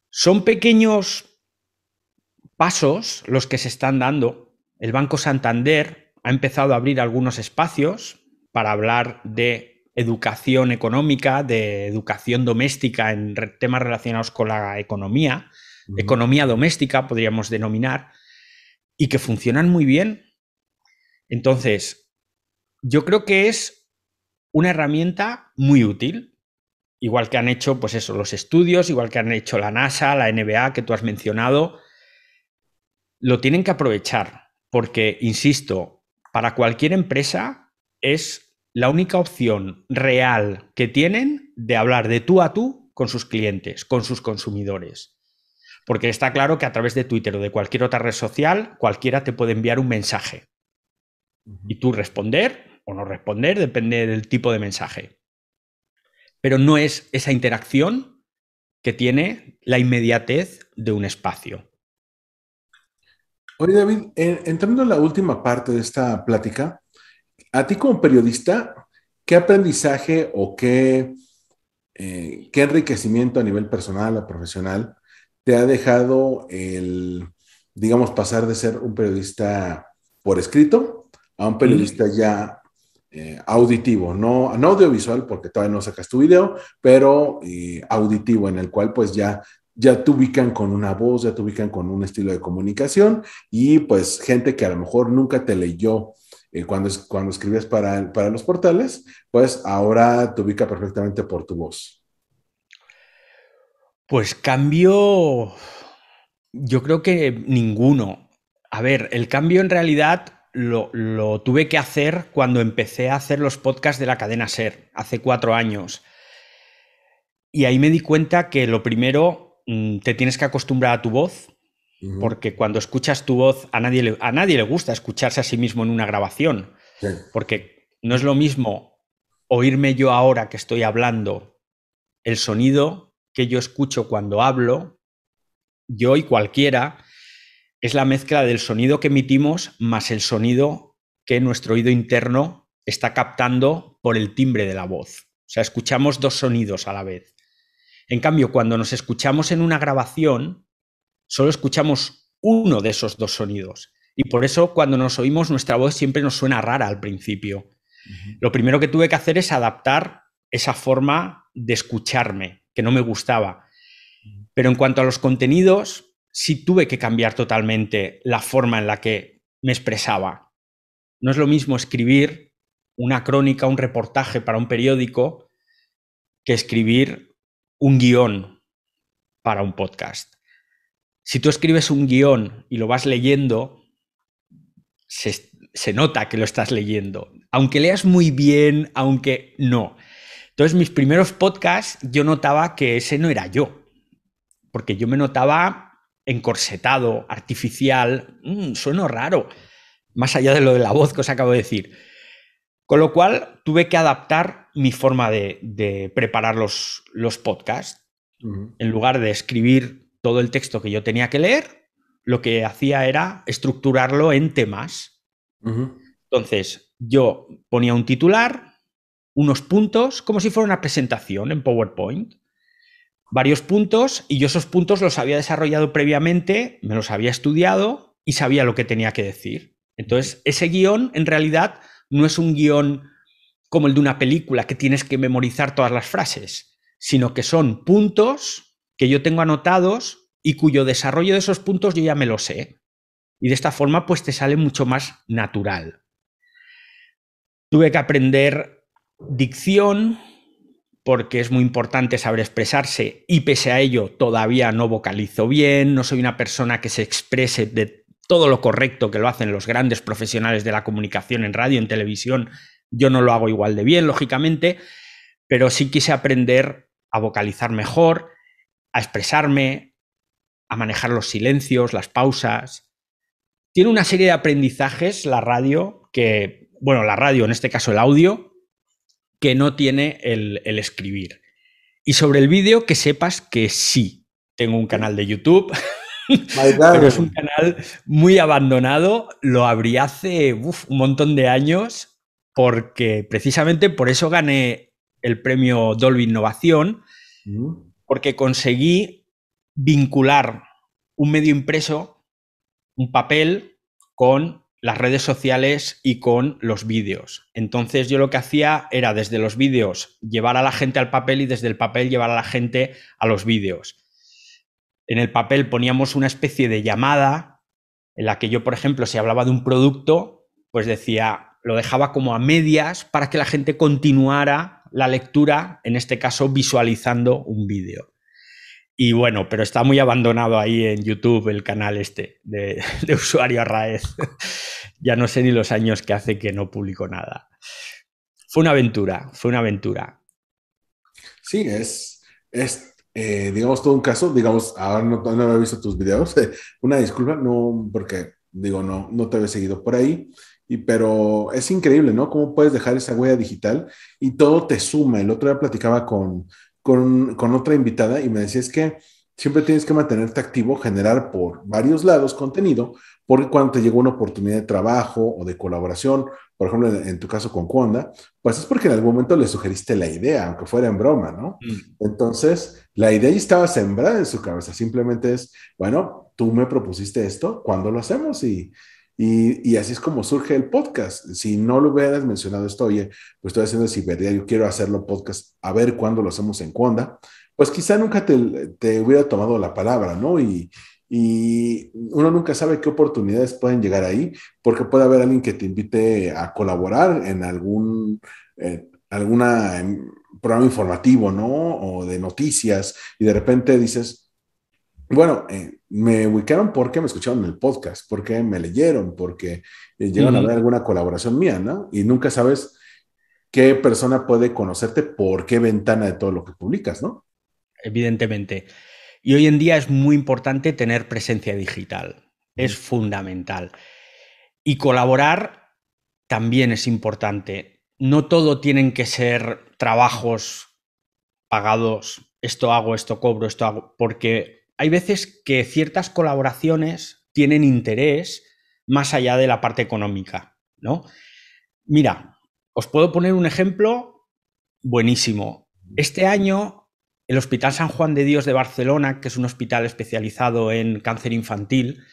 Son pequeños pasos los que se están dando. El Banco Santander ha empezado a abrir algunos espacios para hablar de educación económica, de educación doméstica en temas relacionados con la economía, Ujú. economía doméstica podríamos denominar, y que funcionan muy bien. Entonces, yo creo que es una herramienta muy útil, igual que han hecho, pues eso, los estudios, igual que han hecho la NASA, la NBA que tú has mencionado, lo tienen que aprovechar, porque, insisto, para cualquier empresa es la única opción real que tienen de hablar de tú a tú con sus clientes, con sus consumidores. Porque está claro que a través de Twitter o de cualquier otra red social, cualquiera te puede enviar un mensaje. Ujú. Y tú responder o no responder, depende del tipo de mensaje. Pero no es esa interacción que tiene la inmediatez de un espacio. Oye, David, entrando en la última parte de esta plática, a ti como periodista, ¿qué aprendizaje o qué enriquecimiento a nivel personal o profesional te ha dejado digamos, pasar de ser un periodista por escrito a un periodista ya auditivo, no audiovisual, porque todavía no sacas tu video, pero auditivo, en el cual pues ya te ubican con una voz, ya te ubican con un estilo de comunicación y pues gente que a lo mejor nunca te leyó cuando escribías para los portales, pues ahora te ubica perfectamente por tu voz. Pues cambio, yo creo que ninguno. A ver, el cambio en realidad lo tuve que hacer cuando empecé a hacer los podcasts de la cadena SER, hace 4 años. Y ahí me di cuenta que lo primero, te tienes que acostumbrar a tu voz, Ujú. porque cuando escuchas tu voz, a nadie le gusta escucharse a sí mismo en una grabación, Sí. porque no es lo mismo oírme yo ahora que estoy hablando, el sonido que yo escucho cuando hablo, yo y cualquiera, es la mezcla del sonido que emitimos más el sonido que nuestro oído interno está captando por el timbre de la voz. O sea, escuchamos dos sonidos a la vez. En cambio, cuando nos escuchamos en una grabación, solo escuchamos uno de esos dos sonidos. Y por eso cuando nos oímos nuestra voz siempre nos suena rara al principio. Ujú. Lo primero que tuve que hacer es adaptar esa forma de escucharme, que no me gustaba. Pero en cuanto a los contenidos, sí tuve que cambiar totalmente la forma en la que me expresaba. No es lo mismo escribir una crónica, un reportaje para un periódico que escribir un guión para un podcast. Si tú escribes un guión y lo vas leyendo, se nota que lo estás leyendo. Aunque leas muy bien, aunque no. Entonces, mis primeros podcasts, yo notaba que ese no era yo. porque yo me notaba encorsetado, artificial, sueno raro, más allá de lo de la voz que os acabo de decir. Con lo cual tuve que adaptar mi forma de preparar los podcasts. En lugar de escribir todo el texto que yo tenía que leer, lo que hacía era estructurarlo en temas. Entonces, yo ponía un titular, unos puntos, como si fuera una presentación en PowerPoint, varios puntos, y yo esos puntos los había desarrollado previamente, me los había estudiado y sabía lo que tenía que decir. Entonces, ese guión en realidad no es un guión como el de una película que tienes que memorizar todas las frases, sino que son puntos que yo tengo anotados y cuyo desarrollo de esos puntos yo ya me lo sé. Y de esta forma pues te sale mucho más natural. Tuve que aprender dicción porque es muy importante saber expresarse y pese a ello todavía no vocalizo bien, no soy una persona que se exprese de todo lo correcto que lo hacen los grandes profesionales de la comunicación en radio, en televisión. Yo no lo hago igual de bien, lógicamente, pero sí quise aprender a vocalizar mejor, a expresarme, a manejar los silencios, las pausas. Tiene una serie de aprendizajes la radio que, bueno, la radio, en este caso el audio, que no tiene el escribir. Y sobre el vídeo, que sepas que sí, tengo un canal de YouTube, pero es un canal muy abandonado. Lo abrí hace un montón de años porque precisamente por eso gané el premio Dolby Innovación, porque conseguí vincular un medio impreso, un papel, con las redes sociales y con los vídeos. Entonces yo lo que hacía era desde los vídeos llevar a la gente al papel y desde el papel llevar a la gente a los vídeos. En el papel poníamos una especie de llamada en la que yo, por ejemplo, si hablaba de un producto, pues decía, lo dejaba como a medias para que la gente continuara la lectura, en este caso visualizando un vídeo. Y bueno, pero está muy abandonado ahí en YouTube el canal este de Usuario Arraez. Ya no sé ni los años que hace que no publico nada. Fue una aventura, fue una aventura. Sí, digamos, todo un caso. Digamos, ahora no había visto tus videos. Una disculpa, no, porque, digo, no te había seguido por ahí. Pero es increíble, ¿no? Cómo puedes dejar esa huella digital y todo te suma. El otro día platicaba con otra invitada y me decía, es que siempre tienes que mantenerte activo, generar por varios lados contenido, porque cuando te llega una oportunidad de trabajo o de colaboración, por ejemplo, en tu caso con Conda, pues es porque en algún momento le sugeriste la idea, aunque fuera en broma, ¿no? Entonces, la idea ya estaba sembrada en su cabeza, simplemente es, bueno, tú me propusiste esto, ¿cuándo lo hacemos? Y así es como surge el podcast. Si no lo hubieras mencionado esto, oye, pues estoy haciendo el ciberdiario, quiero hacerlo podcast, a ver cuándo lo hacemos en Conda, pues quizá nunca te hubiera tomado la palabra, ¿no? Y uno nunca sabe qué oportunidades pueden llegar ahí, porque puede haber alguien que te invite a colaborar en alguna programa informativo, ¿no? O de noticias, y de repente dices, bueno, me ubicaron porque me escucharon en el podcast, porque me leyeron, porque llegaron a ver alguna colaboración mía, ¿no? Y nunca sabes qué persona puede conocerte por qué ventana de todo lo que publicas, ¿no? Evidentemente. Y hoy en día es muy importante tener presencia digital. Es fundamental. Y colaborar también es importante. No todo tienen que ser trabajos pagados, esto hago, esto cobro, esto hago, porque hay veces que ciertas colaboraciones tienen interés más allá de la parte económica, ¿no? Mira, os puedo poner un ejemplo buenísimo. Este año, el Hospital San Juan de Dios de Barcelona, que es un hospital especializado en cáncer infantil,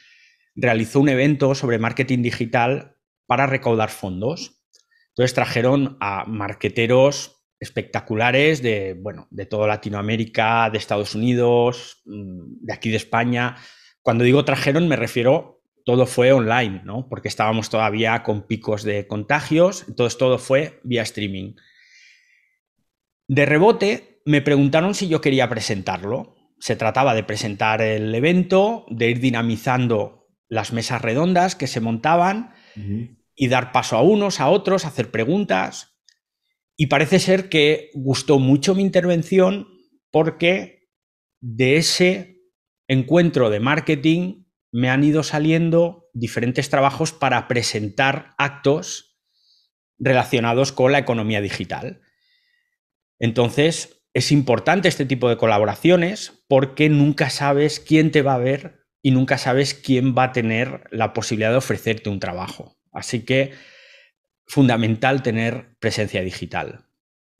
realizó un evento sobre marketing digital para recaudar fondos. Entonces trajeron a marqueteros espectaculares de toda Latinoamérica, de Estados Unidos, de aquí de España. Cuando digo trajeron me refiero, todo fue online, ¿no? Porque estábamos todavía con picos de contagios, entonces todo fue vía streaming. De rebote me preguntaron si yo quería presentarlo. Se trataba de presentar el evento, de ir dinamizando las mesas redondas que se montaban y dar paso a unos, a otros, hacer preguntas. Y parece ser que gustó mucho mi intervención porque de ese encuentro de marketing me han ido saliendo diferentes trabajos para presentar actos relacionados con la economía digital. Entonces, es importante este tipo de colaboraciones porque nunca sabes quién te va a ver y nunca sabes quién va a tener la posibilidad de ofrecerte un trabajo. Así que, fundamental tener presencia digital.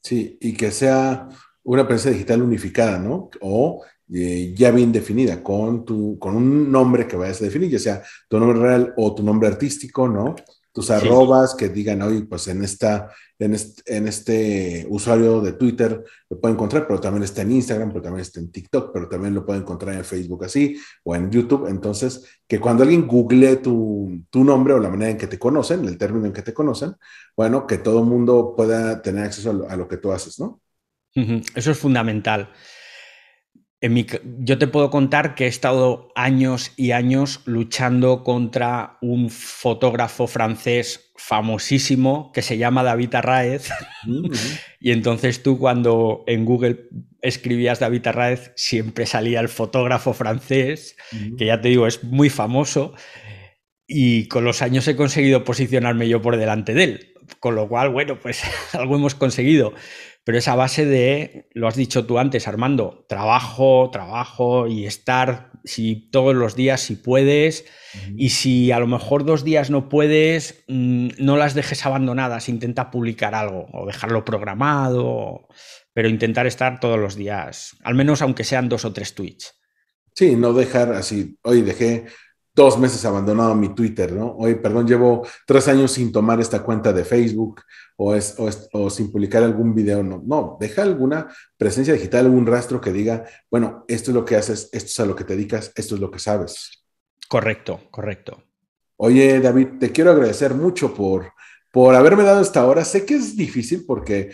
Sí, y que sea una presencia digital unificada, ¿no? O ya bien definida, con un nombre que vayas a definir, ya sea tu nombre real o tu nombre artístico, ¿no? Tus Sí, arrobas que digan, oye, pues en este usuario de Twitter lo puede encontrar, pero también está en Instagram, pero también está en TikTok, pero también lo puede encontrar en Facebook así, o en YouTube. Entonces, que cuando alguien googlee tu nombre o la manera en que te conocen, el término en que te conocen, bueno, que todo el mundo pueda tener acceso a lo que tú haces, ¿no? eso es fundamental. Yo te puedo contar que he estado años y años luchando contra un fotógrafo francés famosísimo que se llama David Arráez. Ujú. Y entonces tú cuando en Google escribías David Arráez siempre salía el fotógrafo francés, Ujú. que ya te digo es muy famoso, y con los años he conseguido posicionarme yo por delante de él. Con lo cual, bueno, pues algo hemos conseguido. Pero esa base de, lo has dicho tú antes, Armando, trabajo, trabajo y estar si todos los días si puedes. Ujú. Y si a lo mejor 2 días no puedes, no las dejes abandonadas, intenta publicar algo o dejarlo programado, pero intentar estar todos los días, al menos aunque sean 2 o 3 tweets. Sí, no dejar así, oye, dejé 2 meses abandonado mi Twitter, ¿no? Oye, perdón, llevo 3 años sin tomar esta cuenta de Facebook o sin publicar algún video, no, no, deja alguna presencia digital, algún rastro que diga, bueno, esto es lo que haces, esto es a lo que te dedicas, esto es lo que sabes. Correcto, correcto. Oye, David, te quiero agradecer mucho por haberme dado esta hora. Sé que es difícil porque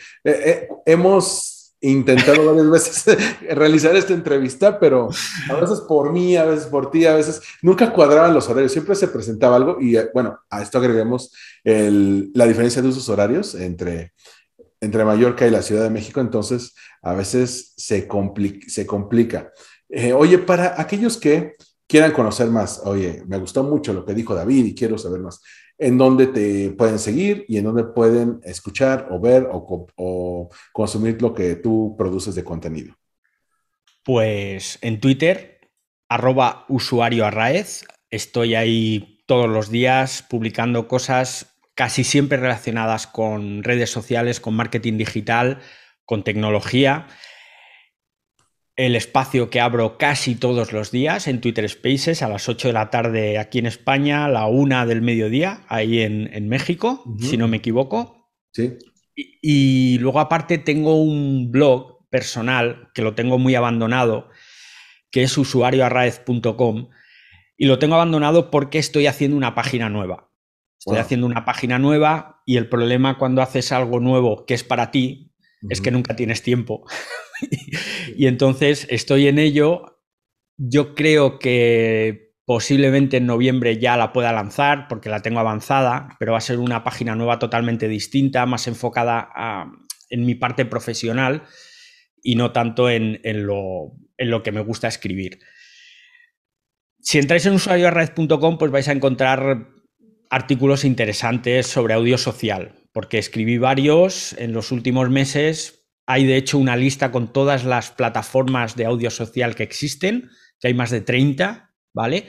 hemos intentado varias veces realizar esta entrevista, pero a veces por mí, a veces por ti, a veces nunca cuadraban los horarios. Siempre se presentaba algo y bueno, a esto agreguemos la diferencia de usos horarios entre Mallorca y la Ciudad de México. Entonces, a veces se complica. Oye, para aquellos que quieran conocer más, oye, me gustó mucho lo que dijo David y quiero saber más, ¿en dónde te pueden seguir y en dónde pueden escuchar o ver o consumir lo que tú produces de contenido? Pues en Twitter, @usuario Arraez, estoy ahí todos los días publicando cosas casi siempre relacionadas con redes sociales, con marketing digital, con tecnología. El espacio que abro casi todos los días en Twitter Spaces a las 8 de la tarde aquí en España, a la 1 del mediodía ahí en México, Ujú, si no me ujú. equivoco. Sí. Y luego aparte tengo un blog personal que lo tengo muy abandonado, que es usuarioarraez.com, y lo tengo abandonado porque estoy haciendo una página nueva. Estoy Wow. haciendo una página nueva y el problema cuando haces algo nuevo que es para ti es que Ujú. nunca tienes tiempo. Y entonces estoy en ello. Yo creo que posiblemente en noviembre ya la pueda lanzar porque la tengo avanzada, pero va a ser una página nueva totalmente distinta, más enfocada en mi parte profesional y no tanto en lo que me gusta escribir. Si entráis en usuarioarraez.com, pues vais a encontrar artículos interesantes sobre audio social, porque escribí varios en los últimos meses. Hay de hecho una lista con todas las plataformas de audio social que existen, que hay más de 30, ¿vale?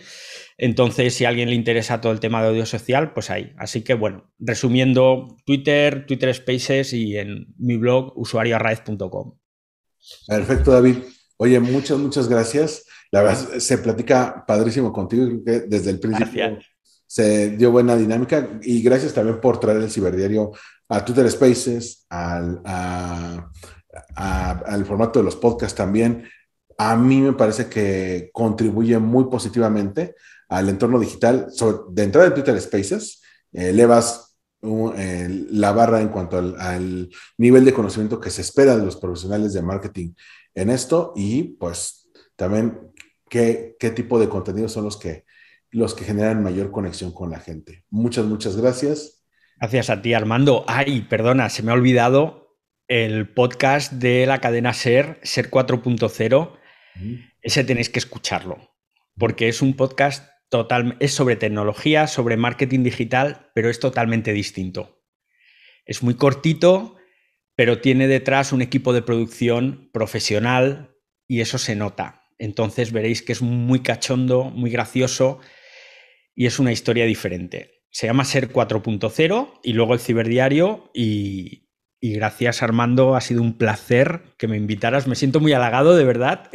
Entonces, si a alguien le interesa todo el tema de audio social, pues ahí. Así que bueno, resumiendo, Twitter Spaces y en mi blog usuarioarraez.com. Perfecto, David. Oye, muchas, muchas gracias. La verdad, se platica padrísimo contigo. Creo que desde el Gracias. principio se dio buena dinámica y gracias también por traer el ciberdiario a Twitter Spaces, al formato de los podcasts también. A mí me parece que contribuye muy positivamente al entorno digital. De entrada en Twitter Spaces, elevas la barra en cuanto al nivel de conocimiento que se espera de los profesionales de marketing en esto y pues también qué tipo de contenidos son los que generan mayor conexión con la gente. Muchas, muchas gracias. Gracias a ti, Armando. Ay, perdona, se me ha olvidado el podcast de la cadena Ser 4.0. Ese tenéis que escucharlo. porque es un podcast es sobre tecnología, sobre marketing digital, pero es totalmente distinto. Es muy cortito, pero tiene detrás un equipo de producción profesional y eso se nota. Entonces veréis que es muy cachondo, muy gracioso y es una historia diferente. Se llama Ser 4.0 y luego el Ciberdiario y gracias, Armando, ha sido un placer que me invitaras. Me siento muy halagado, de verdad,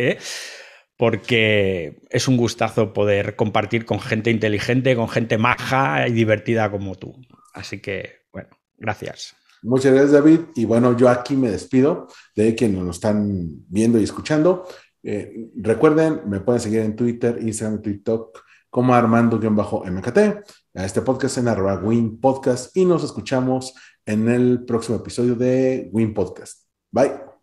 porque es un gustazo poder compartir con gente inteligente, con gente maja y divertida como tú. Así que, bueno, gracias. Muchas gracias, David. Y bueno, yo aquí me despido de quienes nos están viendo y escuchando. Recuerden, me pueden seguir en Twitter, Instagram, TikTok como Armando-MKT. A este podcast en @Win Podcast y nos escuchamos en el próximo episodio de Win Podcast. Bye.